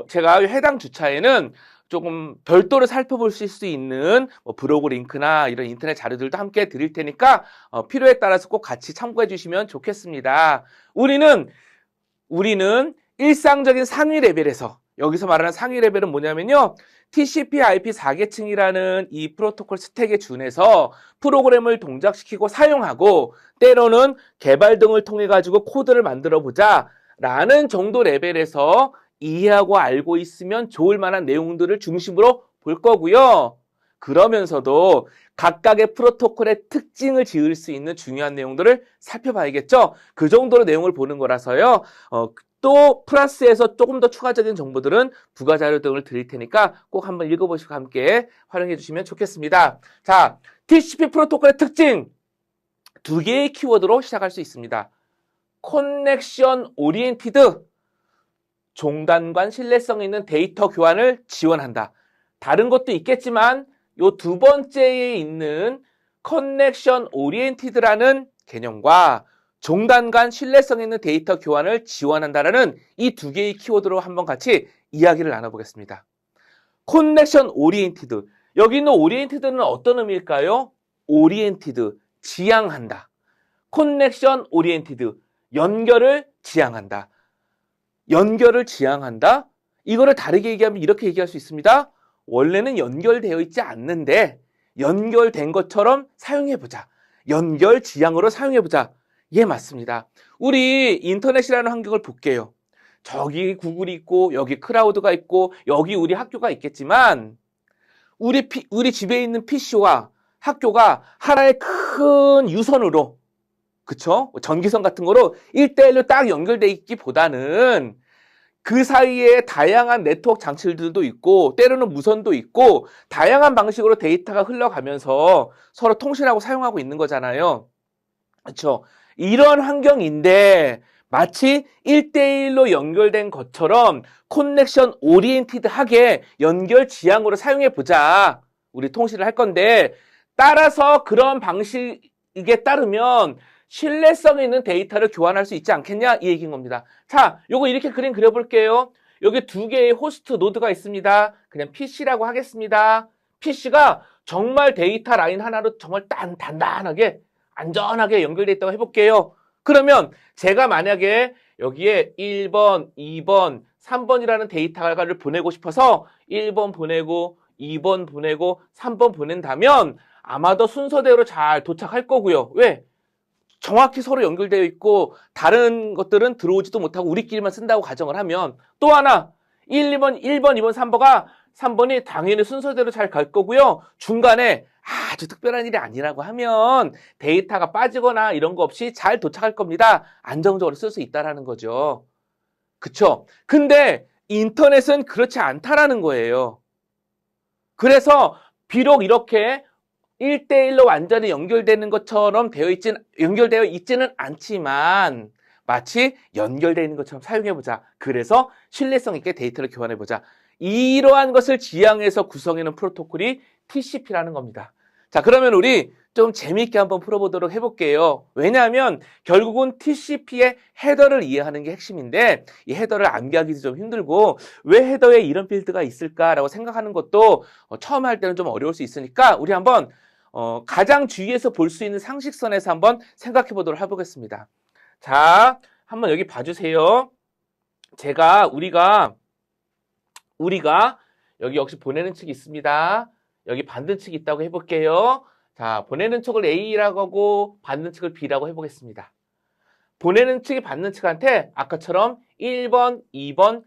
제가 해당 주차에는 조금 별도로 살펴볼 수 있는 브로그 링크나 이런 인터넷 자료들도 함께 드릴 테니까 필요에 따라서 꼭 같이 참고해 주시면 좋겠습니다. 우리는 일상적인 상위 레벨에서 여기서 말하는 상위 레벨은 뭐냐면요. TCP IP 4계층이라는 이 프로토콜 스택에 준해서 프로그램을 동작시키고 사용하고 때로는 개발 등을 통해 가지고 코드를 만들어 보자 라는 정도 레벨에서 이해하고 알고 있으면 좋을 만한 내용들을 중심으로 볼 거고요. 그러면서도 각각의 프로토콜의 특징을 지을 수 있는 중요한 내용들을 살펴봐야겠죠. 그 정도로 내용을 보는 거라서요. 또 플러스해서 조금 더 추가적인 정보들은 부가자료 등을 드릴 테니까 꼭 한번 읽어보시고 함께 활용해 주시면 좋겠습니다. 자, TCP 프로토콜의 특징 두 개의 키워드로 시작할 수 있습니다. 커넥션 오리엔티드, 종단간 신뢰성 있는 데이터 교환을 지원한다. 다른 것도 있겠지만 요 두 번째에 있는 커넥션 오리엔티드라는 개념과 종단 간 신뢰성 있는 데이터 교환을 지원한다라는 이 두 개의 키워드로 한번 같이 이야기를 나눠보겠습니다. 커넥션 오리엔티드. 여기 있는 오리엔티드는 어떤 의미일까요? 오리엔티드, 지향한다. 커넥션 오리엔티드, 연결을 지향한다. 연결을 지향한다? 이거를 다르게 얘기하면 이렇게 얘기할 수 있습니다. 원래는 연결되어 있지 않는데 연결된 것처럼 사용해보자. 연결 지향으로 사용해보자. 예, 맞습니다. 우리 인터넷이라는 환경을 볼게요. 저기 구글이 있고 여기 크라우드가 있고 여기 우리 학교가 있겠지만 우리 집에 있는 PC와 학교가 하나의 큰 유선으로 그쵸? 전기선 같은 거로 1대1로 딱 연결돼 있기보다는 그 사이에 다양한 네트워크 장치들도 있고 때로는 무선도 있고 다양한 방식으로 데이터가 흘러가면서 서로 통신하고 사용하고 있는 거잖아요. 그렇죠? 이런 환경인데 마치 1대1로 연결된 것처럼 커넥션 오리엔티드하게 연결 지향으로 사용해 보자. 우리 통신을 할 건데 따라서 그런 방식에 따르면 신뢰성 있는 데이터를 교환할 수 있지 않겠냐 이 얘기인 겁니다. 자, 요거 이렇게 그림 그려볼게요. 여기 두 개의 호스트 노드가 있습니다. 그냥 PC라고 하겠습니다. PC가 정말 데이터 라인 하나로 정말 단단하게 안전하게 연결되어 있다고 해볼게요. 그러면 제가 만약에 여기에 1번, 2번, 3번이라는 데이터를 보내고 싶어서 1번 보내고 2번 보내고 3번 보낸다면 아마도 순서대로 잘 도착할 거고요. 왜? 정확히 서로 연결되어 있고 다른 것들은 들어오지도 못하고 우리끼리만 쓴다고 가정을 하면 또 하나 1번, 2번, 3번이 당연히 순서대로 잘 갈 거고요. 중간에 아주 특별한 일이 아니라고 하면 데이터가 빠지거나 이런 거 없이 잘 도착할 겁니다. 안정적으로 쓸 수 있다라는 거죠. 그쵸? 근데 인터넷은 그렇지 않다라는 거예요. 그래서 비록 이렇게 1대1로 완전히 연결되는 것처럼 연결되어 있지는 않지만 마치 연결되어 있는 것처럼 사용해보자. 그래서 신뢰성 있게 데이터를 교환해보자. 이러한 것을 지향해서 구성해놓은 프로토콜이 TCP라는 겁니다. 자, 그러면 우리 좀 재미있게 한번 풀어보도록 해볼게요. 왜냐하면 결국은 TCP의 헤더를 이해하는 게 핵심인데 이 헤더를 암기하기도 좀 힘들고 왜 헤더에 이런 필드가 있을까라고 생각하는 것도 처음 할 때는 좀 어려울 수 있으니까 우리 한번 가장 주위에서 볼 수 있는 상식선에서 한번 생각해 보도록 해보겠습니다. 자, 한번 여기 봐주세요. 우리가 여기 역시 보내는 측이 있습니다. 여기 받는 측이 있다고 해볼게요. 자, 보내는 측을 A라고 하고 받는 측을 B라고 해보겠습니다. 보내는 측이 받는 측한테 아까처럼 1번, 2번,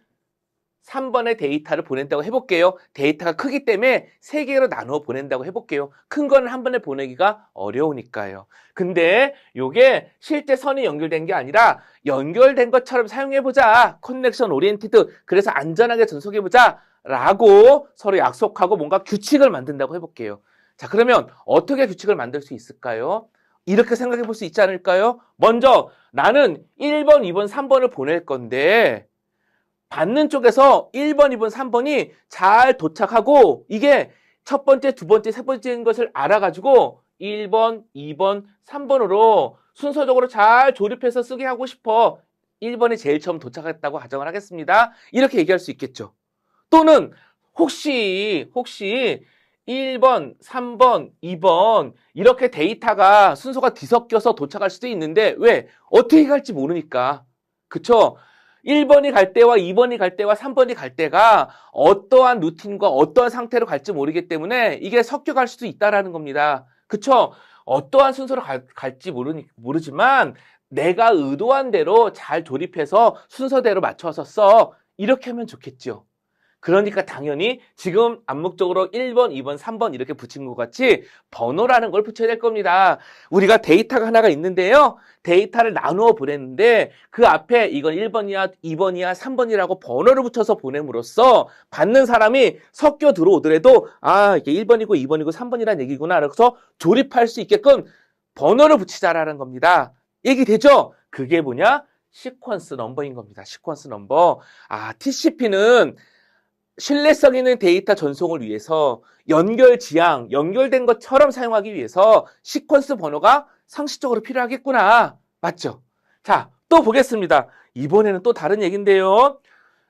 3번의 데이터를 보낸다고 해볼게요. 데이터가 크기 때문에 3개로 나누어 보낸다고 해볼게요. 큰 거는 한 번에 보내기가 어려우니까요. 근데 이게 실제 선이 연결된 게 아니라 연결된 것처럼 사용해보자. 커넥션 오리엔티드. 그래서 안전하게 전송해보자. 라고 서로 약속하고 뭔가 규칙을 만든다고 해볼게요. 자, 그러면 어떻게 규칙을 만들 수 있을까요? 이렇게 생각해 볼 수 있지 않을까요? 먼저 나는 1번, 2번, 3번을 보낼 건데 받는 쪽에서 1번, 2번, 3번이 잘 도착하고 이게 첫 번째, 두 번째, 세 번째인 것을 알아가지고 1번, 2번, 3번으로 순서적으로 잘 조립해서 쓰게 하고 싶어. 1번이 제일 처음 도착했다고 가정을 하겠습니다. 이렇게 얘기할 수 있겠죠. 또는 혹시 1번, 3번, 2번 이렇게 데이터가 순서가 뒤섞여서 도착할 수도 있는데 왜? 어떻게 갈지 모르니까. 그쵸? 1번이 갈 때와 2번이 갈 때와 3번이 갈 때가 어떠한 루틴과 어떠한 상태로 갈지 모르기 때문에 이게 섞여갈 수도 있다라는 겁니다. 그쵸? 어떠한 순서로 갈지 모르지만 내가 의도한 대로 잘 조립해서 순서대로 맞춰서 써. 이렇게 하면 좋겠죠. 그러니까 당연히 지금 암묵적으로 1번, 2번, 3번 이렇게 붙인 것 같이 번호라는 걸 붙여야 될 겁니다. 우리가 데이터가 하나가 있는데요. 데이터를 나누어 보냈는데 그 앞에 이건 1번이야, 2번이야, 3번이라고 번호를 붙여서 보냄으로써 받는 사람이 섞여 들어오더라도 아, 이게 1번이고 2번이고 3번이라는 얘기구나. 그래서 조립할 수 있게끔 번호를 붙이자라는 겁니다. 얘기되죠? 그게 뭐냐? 시퀀스 넘버인 겁니다. 시퀀스 넘버. 아, TCP는 신뢰성 있는 데이터 전송을 위해서 연결 지향, 연결된 것처럼 사용하기 위해서 시퀀스 번호가 상식적으로 필요하겠구나. 맞죠? 자, 또 보겠습니다. 이번에는 또 다른 얘기인데요.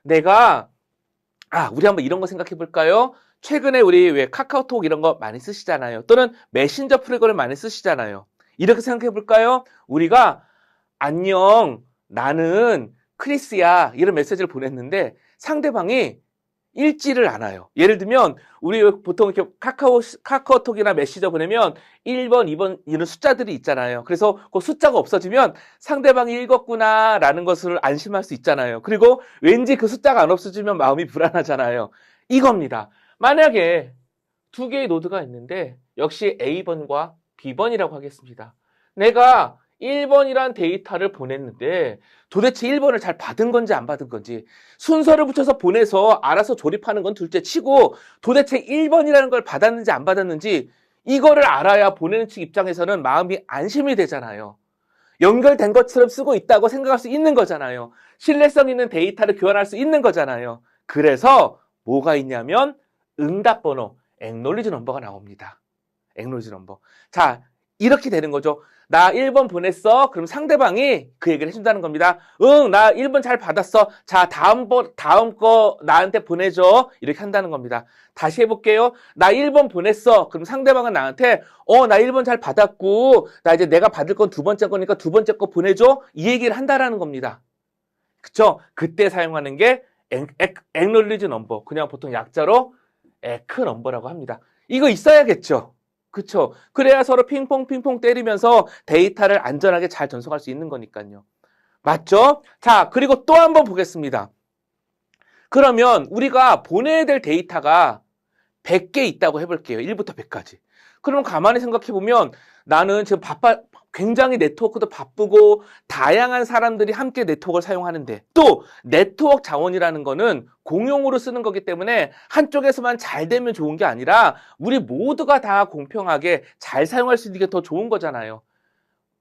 우리 한번 이런 거 생각해 볼까요? 최근에 우리 왜 카카오톡 이런 거 많이 쓰시잖아요. 또는 메신저 프로그램을 많이 쓰시잖아요. 이렇게 생각해 볼까요? 우리가 안녕, 나는 크리스야. 이런 메시지를 보냈는데 상대방이 읽지를 않아요. 예를 들면 우리 보통 이렇게 카카오톡이나 메시저 보내면 1번, 2번 이런 숫자들이 있잖아요. 그래서 그 숫자가 없어지면 상대방이 읽었구나 라는 것을 안심할 수 있잖아요. 그리고 왠지 그 숫자가 안 없어지면 마음이 불안하잖아요. 이겁니다. 만약에 두 개의 노드가 있는데 역시 A번과 B번이라고 하겠습니다. 내가 1번이란 데이터를 보냈는데 도대체 1번을 잘 받은 건지 안 받은 건지 순서를 붙여서 보내서 알아서 조립하는 건 둘째 치고 도대체 1번이라는 걸 받았는지 안 받았는지 이거를 알아야 보내는 측 입장에서는 마음이 안심이 되잖아요. 연결된 것처럼 쓰고 있다고 생각할 수 있는 거잖아요. 신뢰성 있는 데이터를 교환할 수 있는 거잖아요. 그래서 뭐가 있냐면 응답번호, acknowledge number가 나옵니다. acknowledge number. 자, 이렇게 되는 거죠. 나 1번 보냈어. 그럼 상대방이 그 얘기를 해준다는 겁니다. 응, 나 1번 잘 받았어. 자, 다음 거 나한테 보내줘. 이렇게 한다는 겁니다. 다시 해볼게요. 나 1번 보냈어. 그럼 상대방은 나한테 나 1번 잘 받았고 나 이제 내가 받을 건 두 번째 거니까 두 번째 거 보내줘. 이 얘기를 한다라는 겁니다. 그쵸? 그때 사용하는 게 acknowledge number. 그냥 보통 약자로 에크 넘버라고 합니다. 이거 있어야겠죠? 그쵸? 그래야 서로 핑퐁 때리면서 데이터를 안전하게 잘 전송할 수 있는 거니까요. 맞죠? 자, 그리고 또 한번 보겠습니다. 그러면 우리가 보내야 될 데이터가 100개 있다고 해볼게요. 1부터 100까지. 그럼 가만히 생각해보면 나는 지금 굉장히 네트워크도 바쁘고 다양한 사람들이 함께 네트워크를 사용하는데 또 네트워크 자원이라는 거는 공용으로 쓰는 거기 때문에 한쪽에서만 잘 되면 좋은 게 아니라 우리 모두가 다 공평하게 잘 사용할 수 있는 게 더 좋은 거잖아요.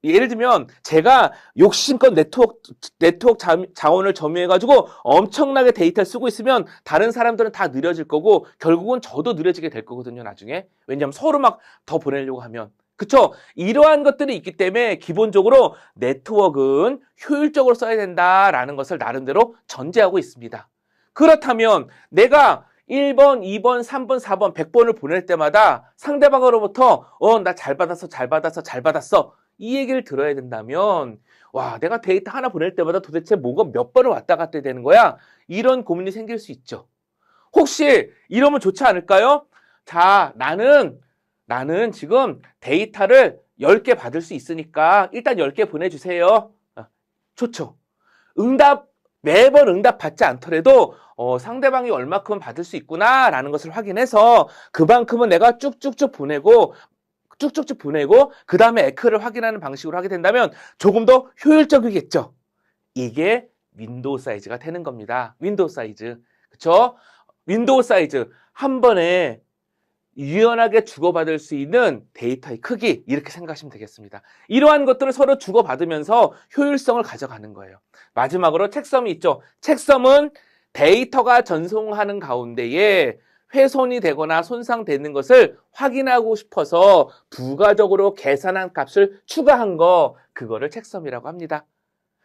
예를 들면 제가 욕심껏 네트워크 자원을 점유해가지고 엄청나게 데이터를 쓰고 있으면 다른 사람들은 다 느려질 거고 결국은 저도 느려지게 될 거거든요, 나중에. 왜냐하면 서로 막 더 보내려고 하면. 그쵸? 이러한 것들이 있기 때문에 기본적으로 네트워크는 효율적으로 써야 된다라는 것을 나름대로 전제하고 있습니다. 그렇다면 내가 1번, 2번, 3번, 4번, 100번을 보낼 때마다 상대방으로부터 나 잘 받았어, 잘 받았어, 잘 받았어. 이 얘기를 들어야 된다면 와, 내가 데이터 하나 보낼 때마다 도대체 뭐가 몇 번을 왔다 갔다 해야 되는 거야? 이런 고민이 생길 수 있죠. 혹시 이러면 좋지 않을까요? 자, 나는 지금 데이터를 10개 받을 수 있으니까 일단 10개 보내주세요. 좋죠. 매번 응답 받지 않더라도 상대방이 얼마큼 받을 수 있구나라는 것을 확인해서 그만큼은 내가 쭉쭉쭉 보내고 그 다음에 에크를 확인하는 방식으로 하게 된다면 조금 더 효율적이겠죠. 이게 윈도우 사이즈가 되는 겁니다. 윈도우 사이즈. 그쵸? 윈도우 사이즈. 한 번에 유연하게 주고받을 수 있는 데이터의 크기, 이렇게 생각하시면 되겠습니다. 이러한 것들을 서로 주고받으면서 효율성을 가져가는 거예요. 마지막으로 책섬이 있죠. 책섬은 데이터가 전송하는 가운데에 훼손이 되거나 손상되는 것을 확인하고 싶어서 부가적으로 계산한 값을 추가한 거, 그거를 책섬이라고 합니다.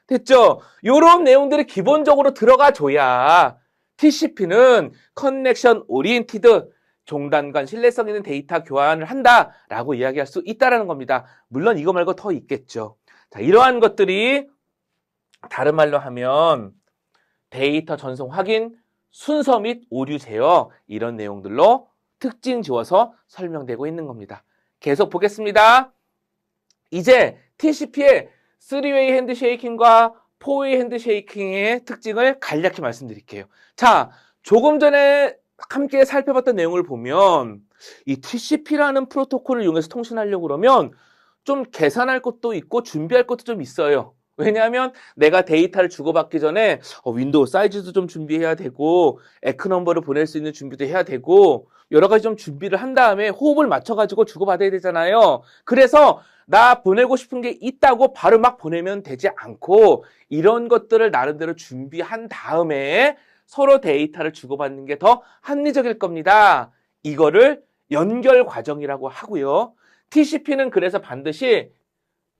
됐죠? 이런 내용들이 기본적으로 들어가 줘야 TCP는 커넥션 오리엔티드, 종단 간 신뢰성 있는 데이터 교환을 한다라고 이야기할 수 있다는 겁니다. 물론 이거 말고 더 있겠죠. 자, 이러한 것들이 다른 말로 하면 데이터 전송 확인, 순서 및 오류 제어, 이런 내용들로 특징 지어서 설명되고 있는 겁니다. 계속 보겠습니다. 이제 TCP의 3웨이 핸드쉐이킹과 4웨이 핸드쉐이킹의 특징을 간략히 말씀드릴게요. 자, 조금 전에 함께 살펴봤던 내용을 보면 이 TCP라는 프로토콜을 이용해서 통신하려고 그러면 좀 계산할 것도 있고 준비할 것도 좀 있어요. 왜냐하면 내가 데이터를 주고받기 전에 윈도우 사이즈도 좀 준비해야 되고 에크 넘버를 보낼 수 있는 준비도 해야 되고 여러 가지 좀 준비를 한 다음에 호흡을 맞춰가지고 주고받아야 되잖아요. 그래서 나 보내고 싶은 게 있다고 바로 막 보내면 되지 않고 이런 것들을 나름대로 준비한 다음에 서로 데이터를 주고받는 게 더 합리적일 겁니다. 이거를 연결 과정이라고 하고요. TCP는 그래서 반드시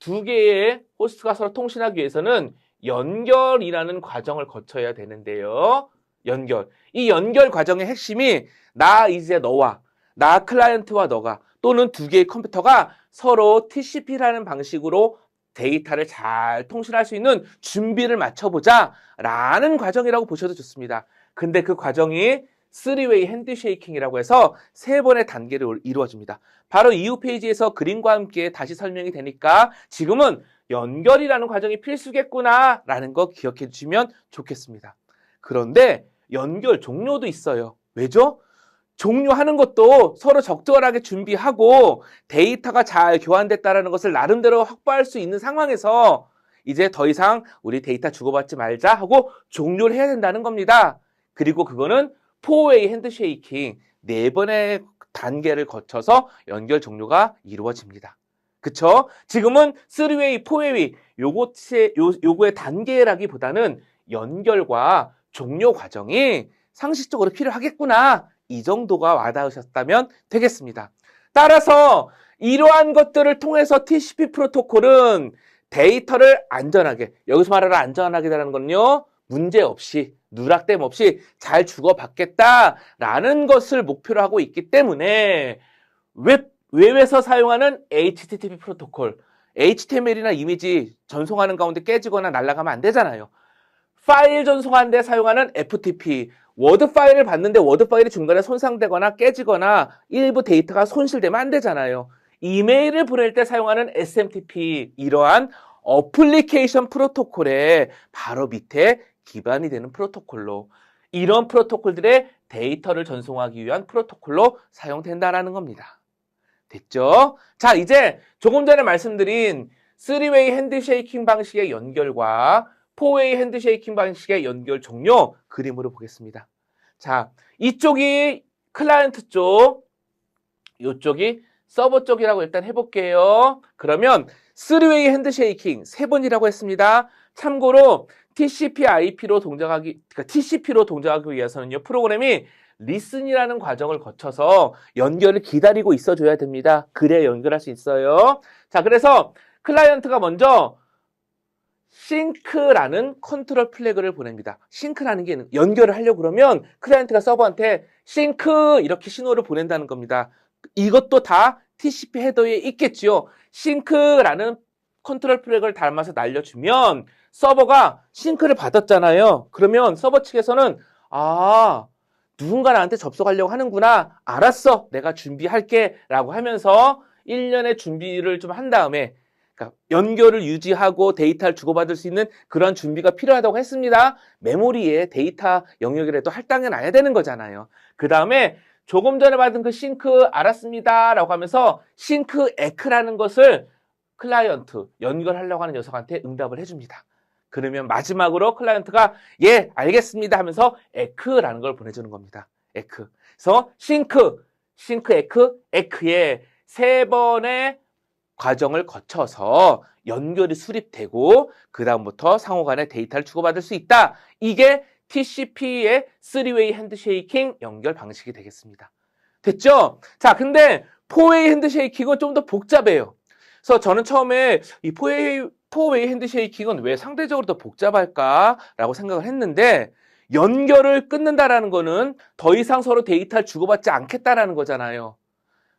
두 개의 호스트가 서로 통신하기 위해서는 연결이라는 과정을 거쳐야 되는데요. 연결. 이 연결 과정의 핵심이 이제 너와 나 클라이언트와 너가 또는 두 개의 컴퓨터가 서로 TCP라는 방식으로 데이터를 잘 통신할 수 있는 준비를 맞춰보자 라는 과정이라고 보셔도 좋습니다. 근데 그 과정이 3웨이 핸드쉐이킹이라고 해서 3번의 단계를 이루어집니다. 바로 이후 페이지에서 그림과 함께 다시 설명이 되니까 지금은 연결이라는 과정이 필수겠구나 라는 거 기억해 주시면 좋겠습니다. 그런데 연결 종료도 있어요. 왜죠? 종료하는 것도 서로 적절하게 준비하고 데이터가 잘 교환됐다는 것을 나름대로 확보할 수 있는 상황에서 이제 더 이상 우리 데이터 주고받지 말자 하고 종료를 해야 된다는 겁니다. 그리고 그거는 4웨이 핸드쉐이킹 4번의 단계를 거쳐서 연결 종료가 이루어집니다. 그쵸? 지금은 3웨이, 4웨이 요거의 단계라기보다는 연결과 종료 과정이 상식적으로 필요하겠구나. 이 정도가 와닿으셨다면 되겠습니다. 따라서 이러한 것들을 통해서 TCP 프로토콜은 데이터를 안전하게, 여기서 말하는 안전하게라는 건요, 문제없이, 누락됨 없이 잘 주고받겠다라는 것을 목표로 하고 있기 때문에 웹에서 사용하는 HTTP 프로토콜, HTML이나 이미지 전송하는 가운데 깨지거나 날아가면 안 되잖아요. 파일 전송하는 데 사용하는 FTP, 워드 파일을 받는데 워드 파일이 중간에 손상되거나 깨지거나 일부 데이터가 손실되면 안 되잖아요. 이메일을 보낼 때 사용하는 SMTP, 이러한 어플리케이션 프로토콜의 바로 밑에 기반이 되는 프로토콜로, 이런 프로토콜들의 데이터를 전송하기 위한 프로토콜로 사용된다라는 겁니다. 됐죠? 자, 이제 조금 전에 말씀드린 3웨이 핸드쉐이킹 방식의 연결과 4웨이 핸드쉐이킹 방식의 연결 종료 그림으로 보겠습니다. 자, 이쪽이 클라이언트 쪽, 이쪽이 서버 쪽이라고 일단 해볼게요. 그러면 3웨이 핸드쉐이킹 3번이라고 했습니다. 참고로 TCP/IP로 동작하기, 그러니까 TCP로 동작하기 위해서는요, 프로그램이 리슨이라는 과정을 거쳐서 연결을 기다리고 있어줘야 됩니다. 그래야 연결할 수 있어요. 자, 그래서 클라이언트가 먼저 싱크라는 컨트롤 플래그를 보냅니다. 싱크라는 게 연결을 하려고 그러면 클라이언트가 서버한테 싱크 이렇게 신호를 보낸다는 겁니다. 이것도 다 TCP 헤더에 있겠지요. 싱크라는 컨트롤 플래그를 담아서 날려주면 서버가 싱크를 받았잖아요. 그러면 서버 측에서는 누군가 나한테 접속하려고 하는구나. 알았어. 내가 준비할게. 라고 하면서 1년의 준비를 좀 한 다음에 그러니까 연결을 유지하고 데이터를 주고받을 수 있는 그런 준비가 필요하다고 했습니다. 메모리에 데이터 영역이라도 할당해 놔야 되는 거잖아요. 그 다음에 조금 전에 받은 그 싱크 알았습니다. 라고 하면서 싱크 에크라는 것을 클라이언트 연결하려고 하는 녀석한테 응답을 해줍니다. 그러면 마지막으로 클라이언트가 예 알겠습니다 하면서 에크라는 걸 보내주는 겁니다. 에크. 그래서 싱크 에크의 3번의 과정을 거쳐서 연결이 수립되고 그 다음부터 상호간에 데이터를 주고받을 수 있다. 이게 TCP의 3웨이 핸드쉐이킹 연결 방식이 되겠습니다. 됐죠? 자, 근데 4웨이 핸드쉐이킹은 좀 더 복잡해요. 그래서 저는 처음에 이 4웨이 핸드쉐이킹은 왜 상대적으로 더 복잡할까라고 생각을 했는데 연결을 끊는다라는 거는 더 이상 서로 데이터를 주고받지 않겠다라는 거잖아요.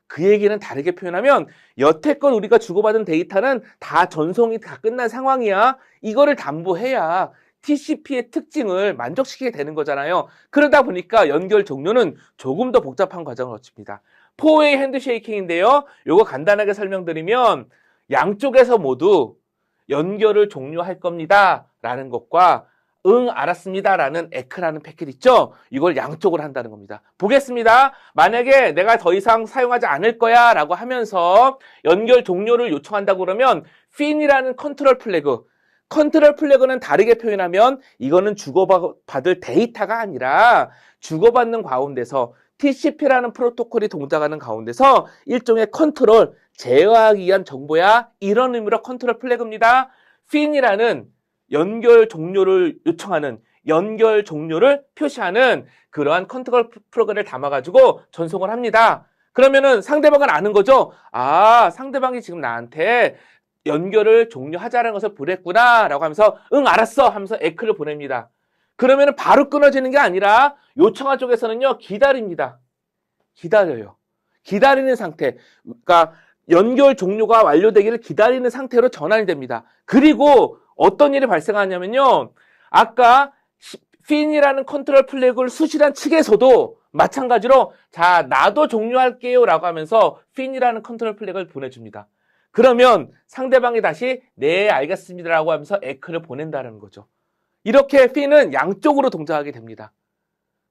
그 얘기는 다르게 표현하면 여태껏 우리가 주고받은 데이터는 다 전송이 다 끝난 상황이야. 이거를 담보해야 TCP의 특징을 만족시키게 되는 거잖아요. 그러다 보니까 연결 종료는 조금 더 복잡한 과정을 거칩니다. 4웨이 핸드쉐이킹인데요. 요거 간단하게 설명드리면 양쪽에서 모두 연결을 종료할 겁니다. 라는 것과 응 알았습니다 라는 에크라는 패킷 있죠? 이걸 양쪽으로 한다는 겁니다. 보겠습니다. 만약에 내가 더 이상 사용하지 않을 거야 라고 하면서 연결 종료를 요청한다고 그러면 fin이라는 컨트롤 플래그는 다르게 표현하면 이거는 주고받을 데이터가 아니라 주고받는 가운데서 TCP라는 프로토콜이 동작하는 가운데서 일종의 컨트롤, 제어하기 위한 정보야. 이런 의미로 컨트롤 플래그입니다. fin이라는 연결 종료를 요청하는 연결 종료를 표시하는 그러한 컨트롤 플러그를 담아가지고 전송을 합니다. 그러면은 상대방은 아는 거죠. 상대방이 지금 나한테 연결을 종료하자는 것을 보냈구나 라고 하면서 응 알았어 하면서 에크를 보냅니다. 그러면은 바로 끊어지는 게 아니라 요청한 쪽에서는요 기다립니다. 기다려요. 기다리는 상태. 그러니까 연결 종료가 완료되기를 기다리는 상태로 전환이 됩니다. 그리고 어떤 일이 발생하냐면요. 아까 fin이라는 컨트롤 플래그를 수신한 측에서도 마찬가지로 자 나도 종료할게요 라고 하면서 fin이라는 컨트롤 플래그를 보내줍니다. 그러면 상대방이 다시 네 알겠습니다 라고 하면서 에크를 보낸다는 거죠. 이렇게 fin은 양쪽으로 동작하게 됩니다.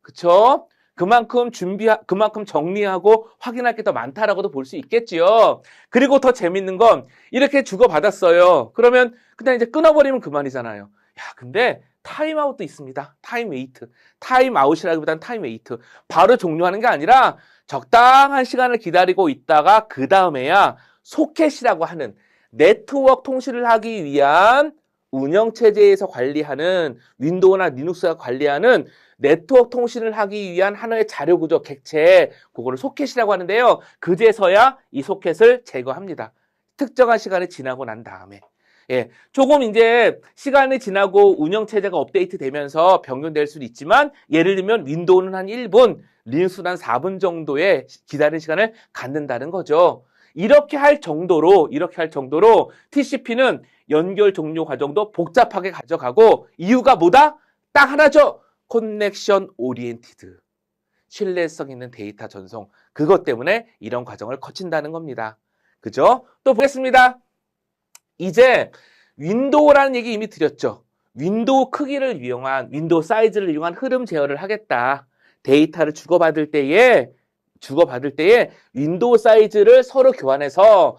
그쵸? 그만큼 정리하고 확인할 게 더 많다라고도 볼 수 있겠지요. 그리고 더 재밌는 건 이렇게 주고받았어요. 그러면 그냥 이제 끊어버리면 그만이잖아요. 야, 근데 타임아웃도 있습니다. 타임아웃이라기보다는 타임웨이트. 바로 종료하는 게 아니라 적당한 시간을 기다리고 있다가 그 다음에야 소켓이라고 하는 네트워크 통신을 하기 위한 운영체제에서 관리하는 윈도우나 리눅스가 관리하는 네트워크 통신을 하기 위한 하나의 자료 구조 객체, 그거를 소켓이라고 하는데요. 그제서야 이 소켓을 제거합니다. 특정한 시간이 지나고 난 다음에. 예, 조금 이제 시간이 지나고 운영체제가 업데이트 되면서 변경될 수도 있지만 예를 들면 윈도우는 한 1분, 리눅스는 한 4분 정도의 기다리는 시간을 갖는다는 거죠. 이렇게 할 정도로 TCP는 연결 종료 과정도 복잡하게 가져가고 이유가 뭐다? 딱 하나죠. 커넥션 오리엔티드. 신뢰성 있는 데이터 전송. 그것 때문에 이런 과정을 거친다는 겁니다. 그죠? 또 보겠습니다. 이제 윈도우라는 얘기 이미 드렸죠. 윈도우 크기를 이용한, 윈도우 사이즈를 이용한 흐름 제어를 하겠다. 데이터를 주고받을 때에 윈도우 사이즈를 서로 교환해서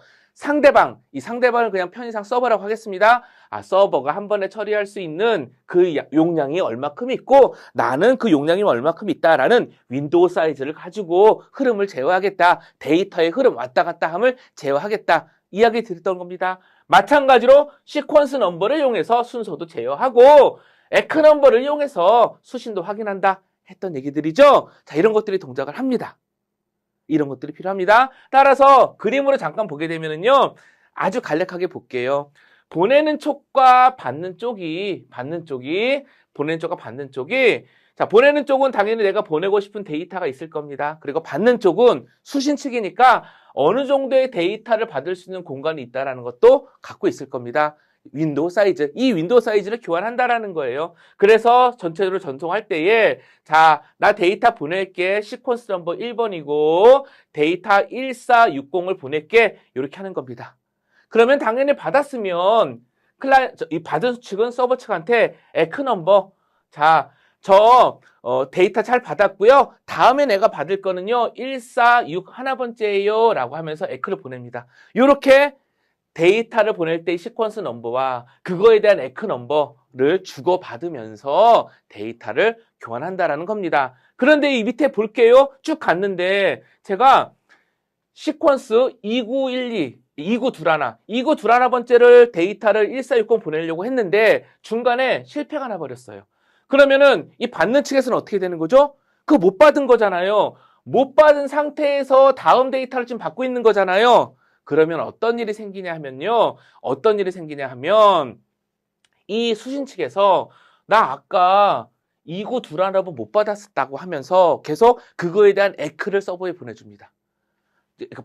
이 상대방을 그냥 편의상 서버라고 하겠습니다. 서버가 한 번에 처리할 수 있는 그 용량이 얼마큼 있고 나는 그 용량이 얼마큼 있다라는 윈도우 사이즈를 가지고 흐름을 제어하겠다. 데이터의 흐름 왔다 갔다 함을 제어하겠다. 이야기 드렸던 겁니다. 마찬가지로 시퀀스 넘버를 이용해서 순서도 제어하고 에크 넘버를 이용해서 수신도 확인한다 했던 얘기들이죠. 자, 이런 것들이 동작을 합니다. 이런 것들이 필요합니다. 따라서 그림으로 잠깐 보게 되면은요, 아주 간략하게 볼게요. 보내는 쪽과 받는 쪽이, 자, 보내는 쪽은 당연히 내가 보내고 싶은 데이터가 있을 겁니다. 그리고 받는 쪽은 수신 측이니까 어느 정도의 데이터를 받을 수 있는 공간이 있다는 것도 갖고 있을 겁니다. 윈도우 사이즈, 이 윈도우 사이즈를 교환한다라는 거예요. 그래서 전체적으로 전송할 때에 자, 나 데이터 보낼게. 시퀀스 넘버 1번이고 데이터 1460을 보낼게. 이렇게 하는 겁니다. 그러면 당연히 받았으면 이 받은 측은 서버 측한테 에크 넘버, 자, 데이터 잘 받았고요. 다음에 내가 받을 거는요 146 하나번째예요 라고 하면서 에크를 보냅니다. 이렇게 데이터를 보낼 때 시퀀스 넘버와 그거에 대한 에크 넘버를 주고받으면서 데이터를 교환한다라는 겁니다. 그런데 이 밑에 볼게요. 쭉 갔는데 제가 시퀀스 29 둘 하나 번째를 데이터를 1460 보내려고 했는데 중간에 실패가 나버렸어요. 그러면은 이 받는 측에서는 어떻게 되는 거죠? 그거 못 받은 거잖아요. 못 받은 상태에서 다음 데이터를 지금 받고 있는 거잖아요. 그러면 어떤 일이 생기냐 하면요. 이 수신 측에서 나 아까 29 둘 하나 번 못 받았다고 하면서 계속 그거에 대한 에크를 서버에 보내줍니다.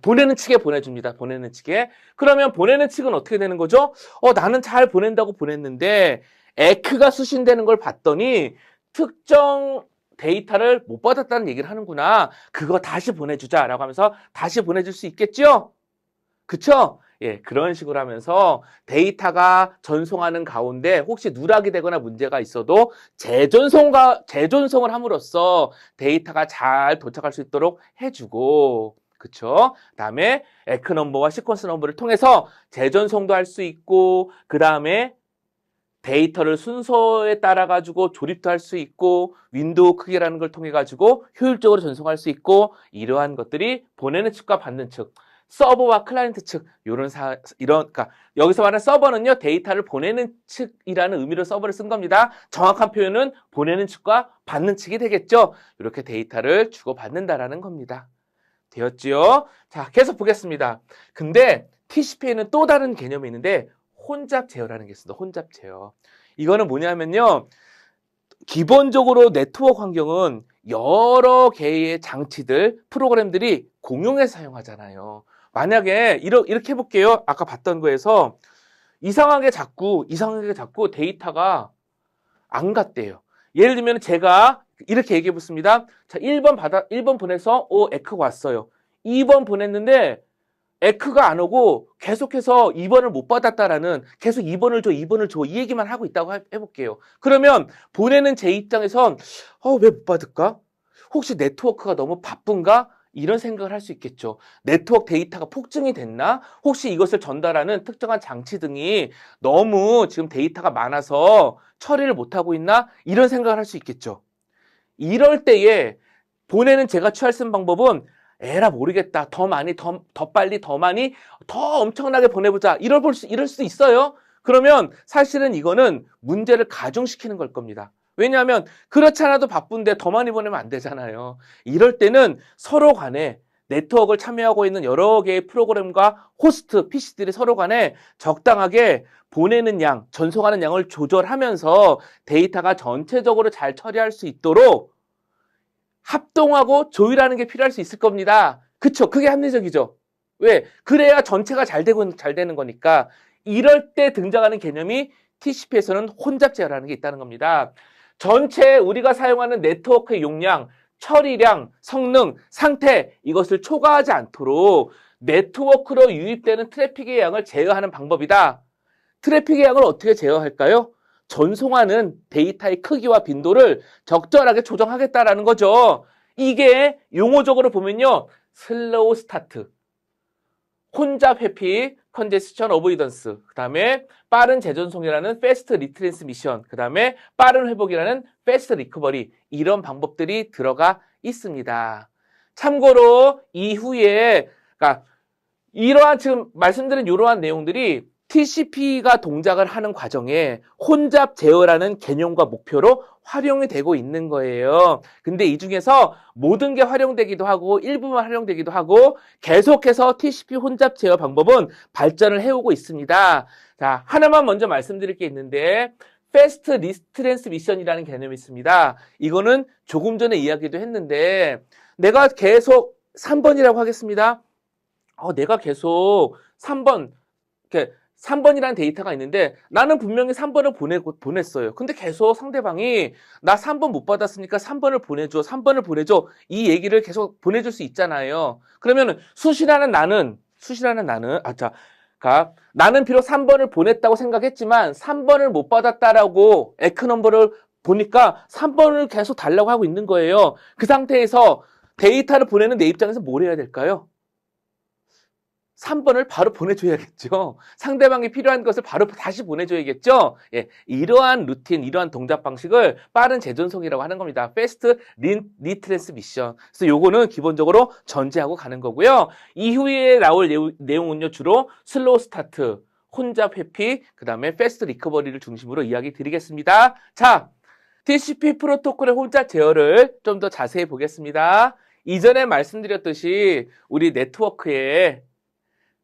보내는 측에 보내줍니다. 보내는 측에. 그러면 보내는 측은 어떻게 되는 거죠? 나는 잘 보낸다고 보냈는데 에크가 수신되는 걸 봤더니 특정 데이터를 못 받았다는 얘기를 하는구나. 그거 다시 보내주자라고 하면서 다시 보내줄 수 있겠죠? 그쵸? 예, 그런 식으로 하면서 데이터가 전송하는 가운데 혹시 누락이 되거나 문제가 있어도 재전송을 함으로써 데이터가 잘 도착할 수 있도록 해주고, 그쵸? 그다음에 에크 넘버와 시퀀스 넘버를 통해서 재전송도 할 수 있고, 그 다음에 데이터를 순서에 따라 가지고 조립도 할 수 있고 윈도우 크기라는 걸 통해 가지고 효율적으로 전송할 수 있고 이러한 것들이 보내는 측과 받는 측, 서버와 클라이언트 측 그러니까 여기서 말하는 서버는요 데이터를 보내는 측이라는 의미로 서버를 쓴 겁니다. 정확한 표현은 보내는 측과 받는 측이 되겠죠. 이렇게 데이터를 주고받는다라는 겁니다. 되었지요? 자, 계속 보겠습니다. 근데 TCP에는 또 다른 개념이 있는데 혼잡 제어라는 게 있습니다. 혼잡 제어. 이거는 뭐냐면요. 기본적으로 네트워크 환경은 여러 개의 장치들, 프로그램들이 공용해서 사용하잖아요. 만약에 이렇게 해볼게요. 아까 봤던 거에서 이상하게 자꾸 데이터가 안 갔대요. 예를 들면 제가 이렇게 얘기해 보습니다. 자, 1번 보내서 에크가 왔어요. 2번 보냈는데 에크가 안 오고 계속해서 2번을 못 받았다라는 계속 2번을 줘 이 얘기만 하고 있다고 해볼게요. 그러면 보내는 제 입장에선 왜 못 받을까? 혹시 네트워크가 너무 바쁜가? 이런 생각을 할 수 있겠죠. 네트워크 데이터가 폭증이 됐나? 혹시 이것을 전달하는 특정한 장치 등이 너무 지금 데이터가 많아서 처리를 못하고 있나? 이런 생각을 할 수 있겠죠. 이럴 때에 보내는 제가 취할 수 있는 방법은 에라 모르겠다. 더 많이, 더 빨리, 더 많이, 더 엄청나게 보내보자. 이럴 수 있어요. 그러면 사실은 이거는 문제를 가중시키는 걸 겁니다. 왜냐하면 그렇지 않아도 바쁜데 더 많이 보내면 안 되잖아요. 이럴 때는 서로 간에 네트워크를 참여하고 있는 여러 개의 프로그램과 호스트, PC들이 서로 간에 적당하게 보내는 양, 전송하는 양을 조절하면서 데이터가 전체적으로 잘 처리할 수 있도록 합동하고 조율하는 게 필요할 수 있을 겁니다. 그쵸? 그게 합리적이죠. 왜? 그래야 전체가 잘 되는 거니까. 이럴 때 등장하는 개념이 TCP에서는 혼잡 제어라는 게 있다는 겁니다. 전체 우리가 사용하는 네트워크의 용량, 처리량, 성능, 상태 이것을 초과하지 않도록 네트워크로 유입되는 트래픽의 양을 제어하는 방법이다. 트래픽의 양을 어떻게 제어할까요? 전송하는 데이터의 크기와 빈도를 적절하게 조정하겠다라는 거죠. 이게 용어적으로 보면요. 슬로우 스타트, 혼잡 회피, 컨제스션 어보이던스, 그 다음에 빠른 재전송이라는 패스트 리트랜스미션, 그 다음에 빠른 회복이라는 패스트 리커버리, 이런 방법들이 들어가 있습니다. 참고로 이후에 그러니까 이러한 지금 말씀드린 이러한 내용들이 TCP가 동작을 하는 과정에 혼잡 제어라는 개념과 목표로 활용이 되고 있는 거예요. 근데 이 중에서 모든 게 활용되기도 하고 일부만 활용되기도 하고 계속해서 TCP 혼잡 제어 방법은 발전을 해오고 있습니다. 자, 하나만 먼저 말씀드릴 게 있는데 패스트 리트랜스미션이라는 개념이 있습니다. 이거는 조금 전에 이야기도 했는데 내가 계속 3번이라고 하겠습니다. 내가 계속 3번, 이렇게 3번이라는 데이터가 있는데 나는 분명히 3번을 보냈어요. 근데 계속 상대방이 나 3번 못 받았으니까 3번을 보내줘, 3번을 보내줘. 이 얘기를 계속 보내줄 수 있잖아요. 그러면 수시라는 나는, 나는 비록 3번을 보냈다고 생각했지만 3번을 못 받았다라고 에크 넘버를 보니까 3번을 계속 달라고 하고 있는 거예요. 그 상태에서 데이터를 보내는 내 입장에서 뭘 해야 될까요? 3번을 바로 보내줘야겠죠. 상대방이 필요한 것을 바로 다시 보내줘야겠죠. 예, 이러한 루틴, 이러한 동작 방식을 빠른 재전송이라고 하는 겁니다. 패스트 리트랜스미션. 그래서 요거는 기본적으로 전제하고 가는 거고요. 이후에 나올 내용은요, 주로 슬로우 스타트, 혼잡 회피, 그 다음에 패스트 리커버리를 중심으로 이야기 드리겠습니다. 자, TCP 프로토콜의 혼잡 제어를 좀 더 자세히 보겠습니다. 이전에 말씀드렸듯이 우리 네트워크에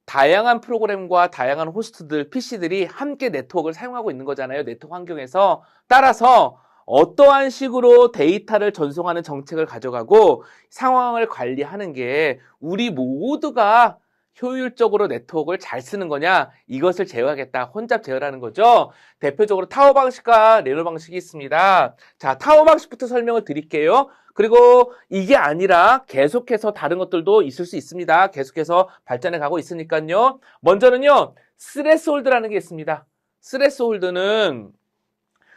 다양한 프로그램과 다양한 호스트들, PC들이 함께 네트워크를 사용하고 있는 거잖아요. 네트워크 환경에서. 따라서 어떠한 식으로 데이터를 전송하는 정책을 가져가고 상황을 관리하는 게 우리 모두가 효율적으로 네트워크를 잘 쓰는 거냐, 이것을 제어하겠다. 혼잡 제어라는 거죠. 대표적으로 타워 방식과 레노 방식이 있습니다. 자, 타워 방식부터 설명을 드릴게요. 그리고 이게 아니라 계속해서 다른 것들도 있을 수 있습니다. 계속해서 발전해 가고 있으니까요. 먼저는요, 스레스홀드라는 게 있습니다. 스레스홀드는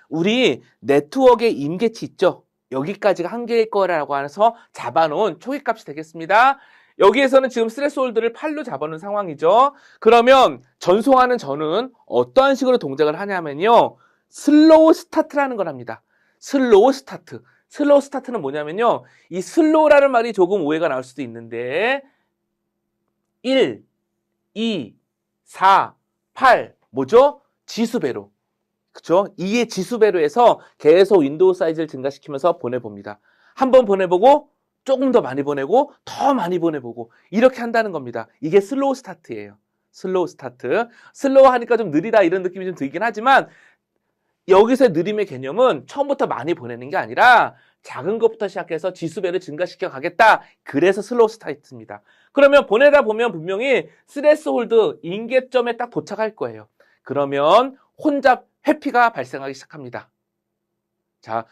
우리 네트워크의 임계치 있죠? 여기까지가 한계일 거라고 해서 잡아놓은 초기값이 되겠습니다. 여기에서는 지금 스레스홀드를 8로 잡아놓은 상황이죠. 그러면 전송하는 저는 어떠한 식으로 동작을 하냐면요, 슬로우 스타트라는 걸 합니다. 슬로우 스타트. 슬로우 스타트는 뭐냐면요, 이 슬로우라는 말이 조금 오해가 나올 수도 있는데 1, 2, 4, 8 뭐죠? 지수배로. 그쵸? 2의 지수배로 해서 계속 윈도우 사이즈를 증가시키면서 보내봅니다. 한번 보내보고 조금 더 많이 보내고 더 많이 보내보고 이렇게 한다는 겁니다. 이게 슬로우 스타트예요. 슬로우 스타트. 슬로우 하니까 좀 느리다 이런 느낌이 좀 들긴 하지만 여기서 느림의 개념은 처음부터 많이 보내는 게 아니라 작은 것부터 시작해서 지수배를 증가시켜 가겠다. 그래서 슬로우 스타트입니다. 그러면 보내다 보면 분명히 스레스홀드 임계점에 딱 도착할 거예요. 그러면 혼잡 회피가 발생하기 시작합니다. 자,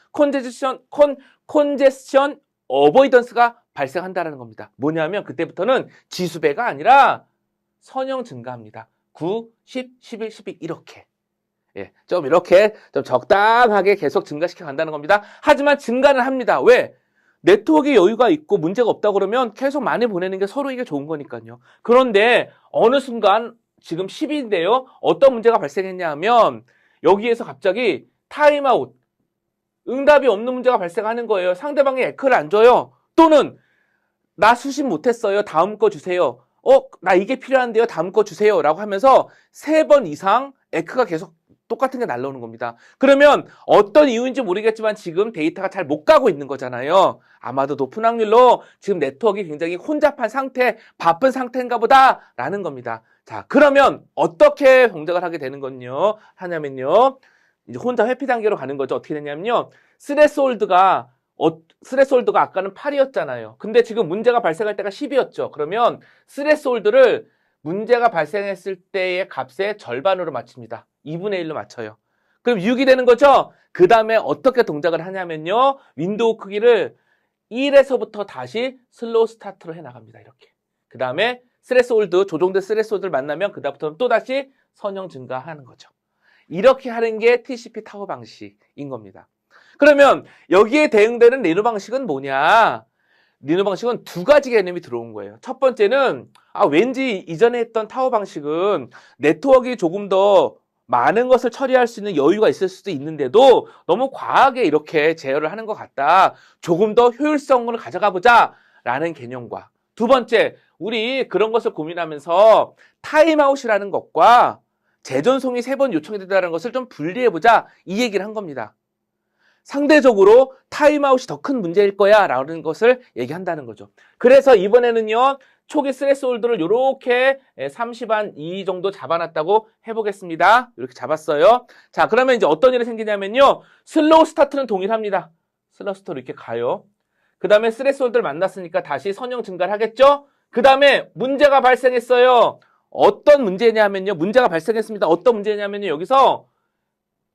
컨제스션 어보이던스가 발생한다는 겁니다. 뭐냐면 그때부터는 지수배가 아니라 선형 증가합니다. 9, 10, 11, 12 이렇게. 예, 좀 이렇게 좀 적당하게 계속 증가시켜 간다는 겁니다. 하지만 증가는 합니다. 왜? 네트워크에 여유가 있고 문제가 없다 그러면 계속 많이 보내는 게 서로에게 좋은 거니까요. 그런데 어느 순간 지금 10인데요. 어떤 문제가 발생했냐 하면 여기에서 갑자기 타임아웃, 응답이 없는 문제가 발생하는 거예요. 상대방이 에크를 안 줘요. 또는 나 수신 못했어요. 다음 거 주세요. 나 이게 필요한데요. 다음 거 주세요. 라고 하면서 3번 이상 에크가 계속 똑같은 게 날라오는 겁니다. 그러면 어떤 이유인지 모르겠지만 지금 데이터가 잘 못 가고 있는 거잖아요. 아마도 높은 확률로 지금 네트워크가 굉장히 혼잡한 상태, 바쁜 상태인가 보다 라는 겁니다. 자, 그러면 어떻게 동작을 하게 되는 건요? 하냐면요, 이제 혼자 회피 단계로 가는 거죠. 어떻게 되냐면요, 스레스홀드가 아까는 8이었잖아요. 근데 지금 문제가 발생할 때가 10이었죠. 그러면 스레스홀드를 문제가 발생했을 때의 값의 절반으로 맞춥니다. 2분의 1로 맞춰요. 그럼 6이 되는 거죠? 그 다음에 어떻게 동작을 하냐면요, 윈도우 크기를 1에서부터 다시 슬로우 스타트로 해나갑니다. 이렇게. 그 다음에 스레스홀드, 조정된 스레스홀드를 만나면 그 다음부터는 또다시 선형 증가하는 거죠. 이렇게 하는 게 TCP 타워 방식인 겁니다. 그러면 여기에 대응되는 레노 방식은 뭐냐? 리노 방식은 두 가지 개념이 들어온 거예요. 첫 번째는 왠지 이전에 했던 타워 방식은 네트워크가 조금 더 많은 것을 처리할 수 있는 여유가 있을 수도 있는데도 너무 과하게 이렇게 제어를 하는 것 같다. 조금 더 효율성을 가져가 보자 라는 개념과, 두 번째, 우리 그런 것을 고민하면서 타임아웃이라는 것과 재전송이 3번 요청이 된다는 것을 좀 분리해보자, 이 얘기를 한 겁니다. 상대적으로 타임아웃이 더 큰 문제일 거야 라는 것을 얘기한다는 거죠. 그래서 이번에는요, 초기 스레스홀드를 이렇게 30한 2 정도 잡아놨다고 해보겠습니다. 이렇게 잡았어요. 자, 그러면 이제 어떤 일이 생기냐면요, 슬로우 스타트는 동일합니다. 슬로우 스타트 이렇게 가요. 그 다음에 스레스홀드를 만났으니까 다시 선형 증가를 하겠죠? 그 다음에 문제가 발생했어요. 어떤 문제냐면요, 문제가 발생했습니다. 어떤 문제냐면요, 여기서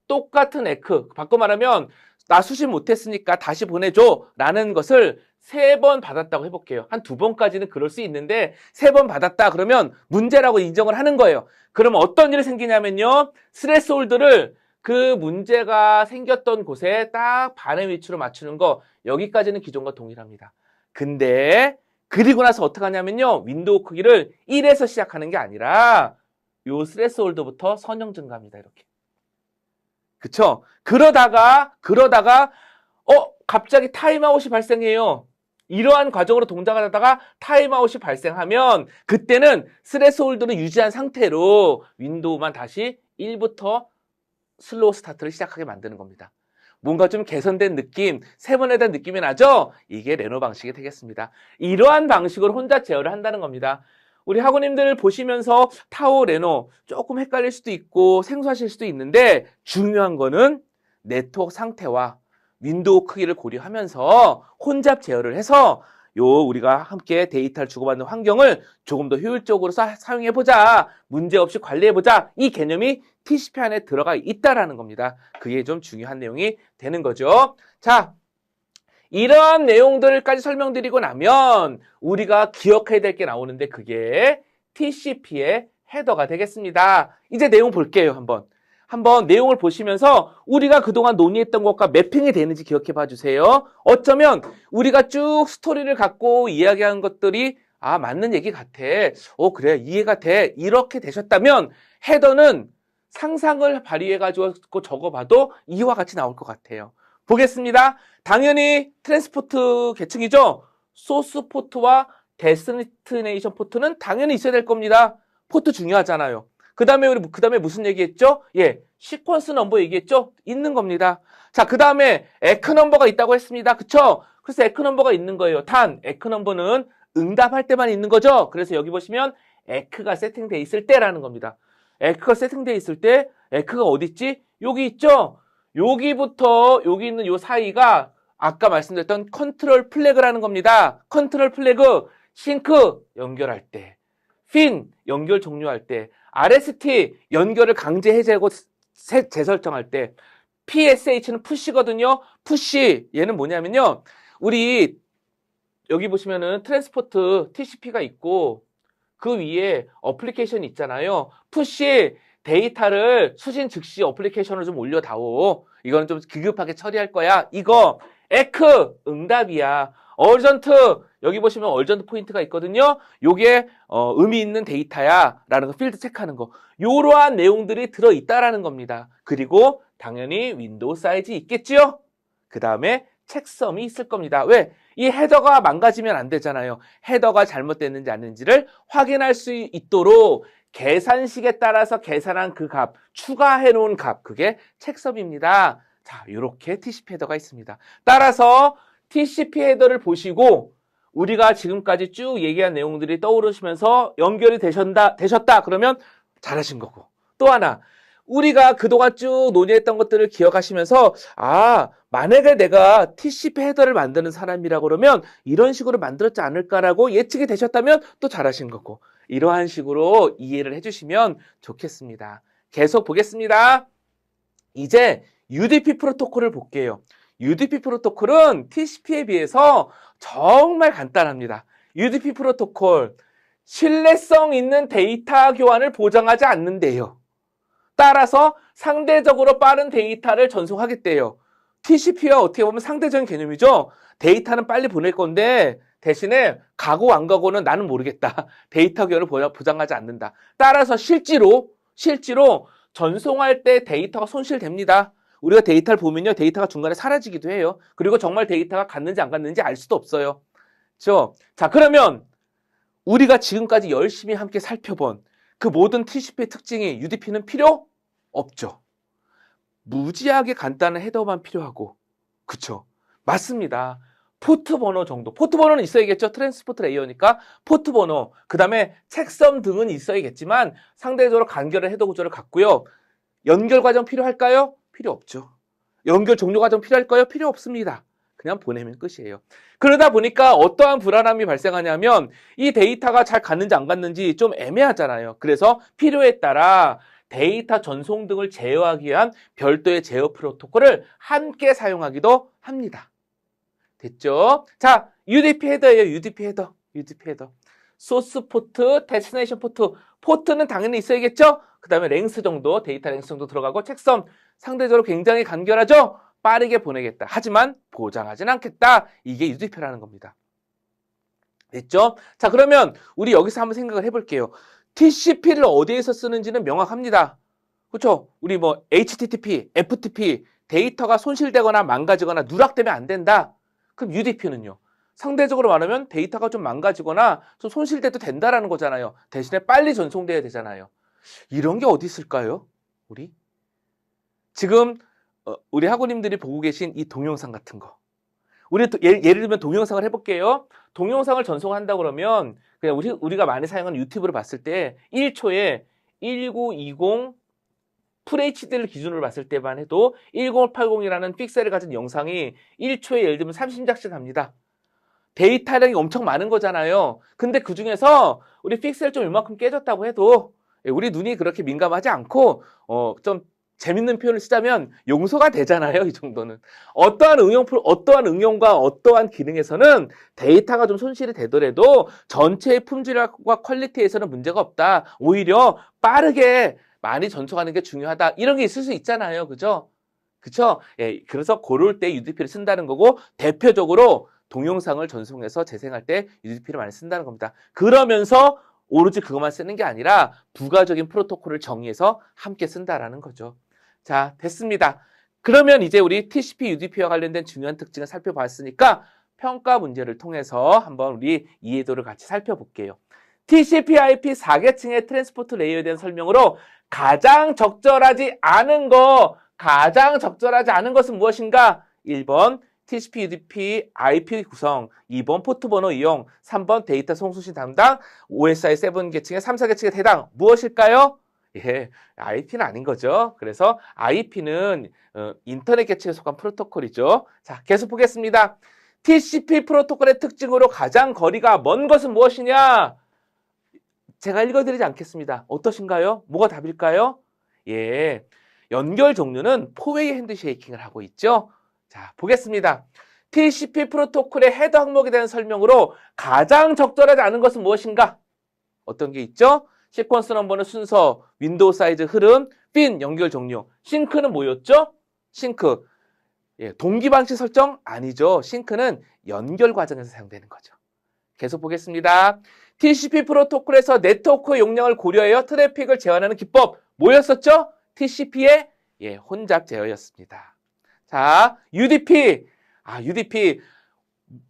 똑같은 에크, 바꿔 말하면 나 수신 못했으니까 다시 보내줘 라는 것을 3번 받았다고 해볼게요. 한 2번까지는 그럴 수 있는데 3번 받았다 그러면 문제라고 인정을 하는 거예요. 그러면 어떤 일이 생기냐면요, 스레스홀드를 그 문제가 생겼던 곳에 딱 반의 위치로 맞추는 거, 여기까지는 기존과 동일합니다. 근데 그리고 나서 어떻게 하냐면요, 윈도우 크기를 1에서 시작하는 게 아니라 요 스레스홀드부터 선형 증가합니다. 이렇게. 그쵸? 그러다가 갑자기 타임아웃이 발생해요. 이러한 과정으로 동작을 하다가 타임아웃이 발생하면 그때는 스레스홀드를 유지한 상태로 윈도우만 다시 1부터 슬로우 스타트를 시작하게 만드는 겁니다. 뭔가 좀 개선된 느낌, 3번에 대한 느낌이 나죠? 이게 레노 방식이 되겠습니다. 이러한 방식으로 혼자 제어를 한다는 겁니다. 우리 학우님들 보시면서 타워, 레노 조금 헷갈릴 수도 있고 생소하실 수도 있는데, 중요한 거는 네트워크 상태와 윈도우 크기를 고려하면서 혼잡 제어를 해서 우리가 함께 데이터를 주고받는 환경을 조금 더 효율적으로 사용해보자, 문제없이 관리해보자, 이 개념이 TCP 안에 들어가 있다라는 겁니다. 그게 좀 중요한 내용이 되는 거죠. 자, 이러한 내용들까지 설명드리고 나면 우리가 기억해야 될 게 나오는데, 그게 TCP의 헤더가 되겠습니다. 이제 내용 볼게요. 한번 내용을 보시면서 우리가 그동안 논의했던 것과 매핑이 되는지 기억해 봐 주세요. 어쩌면 우리가 쭉 스토리를 갖고 이야기한 것들이 맞는 얘기 같아, 그래, 이해가 돼, 이렇게 되셨다면 헤더는 상상을 발휘해가지고 적어봐도 이와 같이 나올 것 같아요. 보겠습니다. 당연히 트랜스포트 계층이죠. 소스 포트와 데스티네이션 포트는 당연히 있어야 될 겁니다. 포트 중요하잖아요. 그 다음에 무슨 얘기했죠? 시퀀스 넘버 얘기했죠? 있는 겁니다. 자, 그 다음에 에크 넘버가 있다고 했습니다. 그쵸? 그래서 에크 넘버가 있는 거예요. 단, 에크 넘버는 응답할 때만 있는 거죠? 그래서 여기 보시면 에크가 세팅되어 있을 때라는 겁니다. 에크가 세팅되어 있을 때, 에크가 어디 있지? 여기 있죠? 여기부터 여기 있는 요 사이가 아까 말씀드렸던 컨트롤 플래그라는 겁니다. 컨트롤 플래그, 싱크 연결할 때, 핀 연결 종료할 때, RST 연결을 강제 해제하고 재설정할 때, PSH는 푸시거든요. 푸시, 얘는 뭐냐면요, 우리 여기 보시면은 트랜스포트 TCP가 있고 그 위에 어플리케이션이 있잖아요. 푸시, 데이터를 수신 즉시 어플리케이션을 좀 올려다오. 이거는 좀 기급하게 처리할 거야. 이거 에크 응답이야. 얼전트, 여기 보시면 얼전트 포인트가 있거든요. 요게 의미 있는 데이터야 라는 거, 필드 체크하는 거, 요러한 내용들이 들어있다라는 겁니다. 그리고 당연히 윈도우 사이즈 있겠지요. 그 다음에 책섬이 있을 겁니다. 왜? 이 헤더가 망가지면 안 되잖아요. 헤더가 잘못됐는지 아닌지를 확인할 수 있도록 계산식에 따라서 계산한 그 값, 추가해 놓은 값, 그게 책섬입니다. 자, 이렇게 TCP 헤더가 있습니다. 따라서 TCP 헤더를 보시고 우리가 지금까지 쭉 얘기한 내용들이 떠오르시면서 연결이 되셨다 그러면 잘하신 거고, 또 하나, 우리가 그동안 쭉 논의했던 것들을 기억하시면서 만약에 내가 TCP 헤더를 만드는 사람이라 그러면 이런 식으로 만들었지 않을까라고 예측이 되셨다면 또 잘하신 거고, 이러한 식으로 이해를 해주시면 좋겠습니다. 계속 보겠습니다. 이제 UDP 프로토콜을 볼게요. UDP 프로토콜은 TCP에 비해서 정말 간단합니다. UDP 프로토콜, 신뢰성 있는 데이터 교환을 보장하지 않는데요. 따라서 상대적으로 빠른 데이터를 전송하겠대요. TCP와 어떻게 보면 상대적인 개념이죠. 데이터는 빨리 보낼 건데 대신에 가고 안 가고는 나는 모르겠다. 데이터 교환을 보장하지 않는다. 따라서 실제로 전송할 때 데이터가 손실됩니다. 우리가 데이터를 보면요. 데이터가 중간에 사라지기도 해요. 그리고 정말 데이터가 갔는지 안 갔는지 알 수도 없어요. 그렇죠? 자, 그러면 우리가 지금까지 열심히 함께 살펴본 그 모든 TCP의 특징이 UDP는 필요 없죠. 무지하게 간단한 헤더만 필요하고, 그쵸? 맞습니다. 포트 번호 정도. 포트 번호는 있어야겠죠. 트랜스포트 레이어니까 포트 번호, 그 다음에 책섬 등은 있어야겠지만 상대적으로 간결한 헤더 구조를 갖고요. 연결 과정 필요할까요? 필요 없죠. 연결 종료 과정 필요할까요? 필요 없습니다. 그냥 보내면 끝이에요. 그러다 보니까 어떠한 불안함이 발생하냐면 이 데이터가 잘 갔는지 안 갔는지 좀 애매하잖아요. 그래서 필요에 따라 데이터 전송 등을 제어하기 위한 별도의 제어 프로토콜을 함께 사용하기도 합니다. 됐죠? 자, UDP 헤더예요. UDP 헤더. 소스 포트, 데스티네이션 포트. 포트는 당연히 있어야겠죠? 그 다음에 랭스 정도, 데이터 랭스 정도 들어가고 책섬. 상대적으로 굉장히 간결하죠? 빠르게 보내겠다. 하지만 보장하진 않겠다. 이게 UDP라는 겁니다. 됐죠? 자, 그러면 우리 여기서 한번 생각을 해볼게요. TCP를 어디에서 쓰는지는 명확합니다. 그렇죠? 우리 뭐 HTTP, FTP 데이터가 손실되거나 망가지거나 누락되면 안 된다. 그럼 UDP는요? 상대적으로 말하면 데이터가 좀 망가지거나 좀 손실돼도 된다라는 거잖아요. 대신에 빨리 전송돼야 되잖아요. 이런 게 어디 있을까요? 우리? 지금 우리 학우님들이 보고 계신 이 동영상 같은 거. 우리 예를 들면 동영상을 해볼게요. 동영상을 전송한다 그러면 그냥 우리가 많이 사용하는 유튜브를 봤을 때 1초에 1920 FHD를 기준으로 봤을 때만 해도 10580이라는 픽셀을 가진 영상이 1초에 예를 들면 30장씩 합니다. 데이터량이 엄청 많은 거잖아요. 근데 그 중에서 우리 픽셀 좀 이만큼 깨졌다고 해도 우리 눈이 그렇게 민감하지 않고 좀 재밌는 표현을 쓰자면 용서가 되잖아요. 이 정도는. 어떠한 응용과 어떠한 기능에서는 데이터가 좀 손실이 되더라도 전체의 품질과 퀄리티에서는 문제가 없다. 오히려 빠르게 많이 전송하는 게 중요하다. 이런 게 있을 수 있잖아요. 그죠? 그쵸? 예, 그래서 고를 때 UDP를 쓴다는 거고 대표적으로 동영상을 전송해서 재생할 때 UDP를 많이 쓴다는 겁니다. 그러면서 오로지 그것만 쓰는 게 아니라 부가적인 프로토콜을 정의해서 함께 쓴다라는 거죠. 자, 됐습니다. 그러면 이제 우리 TCP, UDP와 관련된 중요한 특징을 살펴봤으니까 평가 문제를 통해서 한번 우리 이해도를 같이 살펴볼게요. TCP, IP 4계층의 트랜스포트 레이어에 대한 설명으로 가장 적절하지 않은 것은 무엇인가? 1번 TCP, UDP, IP 구성, 2번 포트 번호 이용, 3번 데이터 송수신 담당, OSI 7계층의 3, 4계층의 대당 무엇일까요? 예, IP는 아닌 거죠. 그래서 IP는 인터넷 계층에 속한 프로토콜이죠. 자, 계속 보겠습니다. TCP 프로토콜의 특징으로 가장 거리가 먼 것은 무엇이냐? 제가 읽어드리지 않겠습니다. 어떠신가요? 뭐가 답일까요? 예, 연결 종류는 포웨이 핸드쉐이킹을 하고 있죠. 자, 보겠습니다. TCP 프로토콜의 헤더 항목에 대한 설명으로 가장 적절하지 않은 것은 무엇인가? 어떤 게 있죠? 시퀀스 넘버는 순서, 윈도우 사이즈 흐름, 핀 연결 종류. 싱크는 뭐였죠? 싱크. 예, 동기 방식 설정? 아니죠. 싱크는 연결 과정에서 사용되는 거죠. 계속 보겠습니다. TCP 프로토콜에서 네트워크 용량을 고려하여 트래픽을 제한하는 기법 뭐였었죠? TCP의 혼잡 제어였습니다. 자, UDP. UDP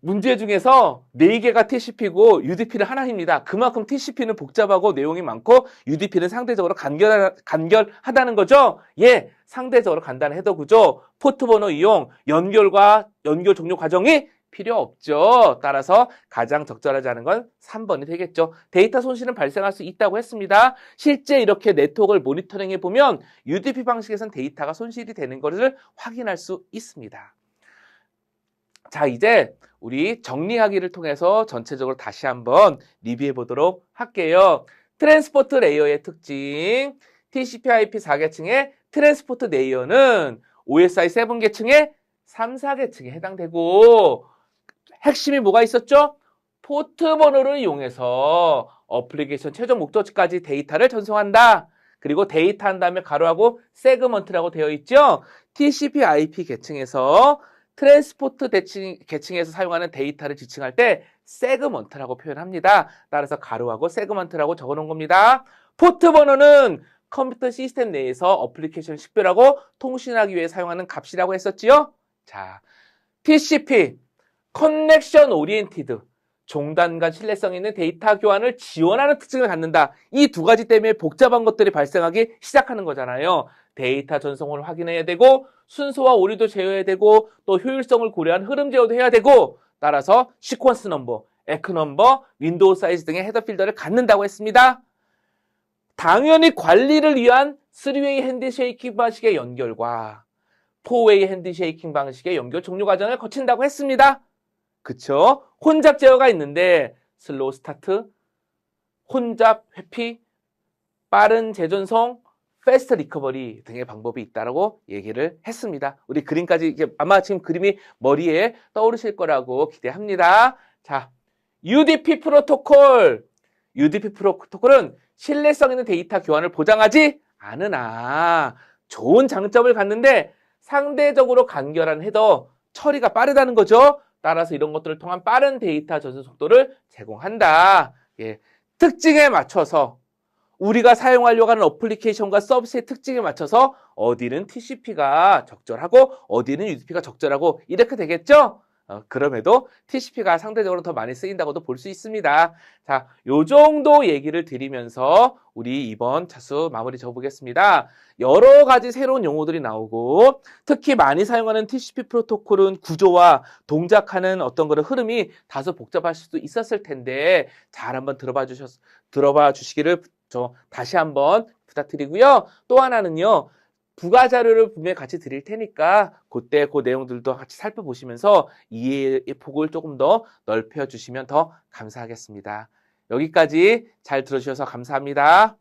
문제 중에서 4개가 TCP고 UDP는 하나입니다. 그만큼 TCP는 복잡하고 내용이 많고 UDP는 상대적으로 간결하다는 거죠. 예, 상대적으로 간단한 헤더 구조, 포트 번호 이용, 연결 종료 과정이 필요 없죠. 따라서 가장 적절하지 않은 건 3번이 되겠죠. 데이터 손실은 발생할 수 있다고 했습니다. 실제 이렇게 네트워크를 모니터링해 보면 UDP 방식에선 데이터가 손실이 되는 것을 확인할 수 있습니다. 자, 이제 우리 정리하기를 통해서 전체적으로 다시 한번 리뷰해 보도록 할게요. 트랜스포트 레이어의 특징, TCP IP 4계층의 트랜스포트 레이어는 OSI 7계층의 3, 4계층에 해당되고 핵심이 뭐가 있었죠? 포트 번호를 이용해서 어플리케이션 최종 목적지까지 데이터를 전송한다. 그리고 데이터 한 다음에 가로하고 세그먼트라고 되어 있죠. TCP IP 계층에서 트랜스포트 계층에서 사용하는 데이터를 지칭할 때 세그먼트라고 표현합니다. 따라서 가로하고 세그먼트라고 적어놓은 겁니다. 포트 번호는 컴퓨터 시스템 내에서 어플리케이션을 식별하고 통신하기 위해 사용하는 값이라고 했었지요. 자, TCP, 커넥션 오리엔티드, 종단 간 신뢰성 있는 데이터 교환을 지원하는 특징을 갖는다. 이 두 가지 때문에 복잡한 것들이 발생하기 시작하는 거잖아요. 데이터 전송을 확인해야 되고 순서와 오류도 제어해야 되고 또 효율성을 고려한 흐름 제어도 해야 되고 따라서 시퀀스 넘버, 에크 넘버, 윈도우 사이즈 등의 헤더 필더를 갖는다고 했습니다. 당연히 관리를 위한 3웨이 핸드쉐이킹 방식의 연결과 4웨이 핸드쉐이킹 방식의 연결 종료 과정을 거친다고 했습니다. 그쵸? 혼잡 제어가 있는데 슬로우 스타트, 혼잡 회피, 빠른 재전송, 패스트 리커버리 등의 방법이 있다고 얘기를 했습니다. 우리 그림까지 아마 지금 그림이 머리에 떠오르실 거라고 기대합니다. 자, UDP 프로토콜. UDP 프로토콜은 신뢰성 있는 데이터 교환을 보장하지 않으나 좋은 장점을 갖는데 상대적으로 간결한 헤더 처리가 빠르다는 거죠. 따라서 이런 것들을 통한 빠른 데이터 전송 속도를 제공한다. 예, 특징에 맞춰서 우리가 사용하려고 하는 어플리케이션과 서비스의 특징에 맞춰서 어디는 TCP가 적절하고 어디는 UDP가 적절하고 이렇게 되겠죠? 그럼에도 TCP가 상대적으로 더 많이 쓰인다고도 볼 수 있습니다. 자, 요 정도 얘기를 드리면서 우리 이번 차수 마무리 지어보겠습니다. 여러 가지 새로운 용어들이 나오고 특히 많이 사용하는 TCP 프로토콜은 구조와 동작하는 어떤 그런 흐름이 다소 복잡할 수도 있었을 텐데 잘 한번 들어봐 주시기를 저 다시 한번 부탁드리고요. 또 하나는요. 부가 자료를 분명히 같이 드릴 테니까 그때 그 내용들도 같이 살펴보시면서 이해의 폭을 조금 더 넓혀 주시면 더 감사하겠습니다. 여기까지 잘 들어주셔서 감사합니다.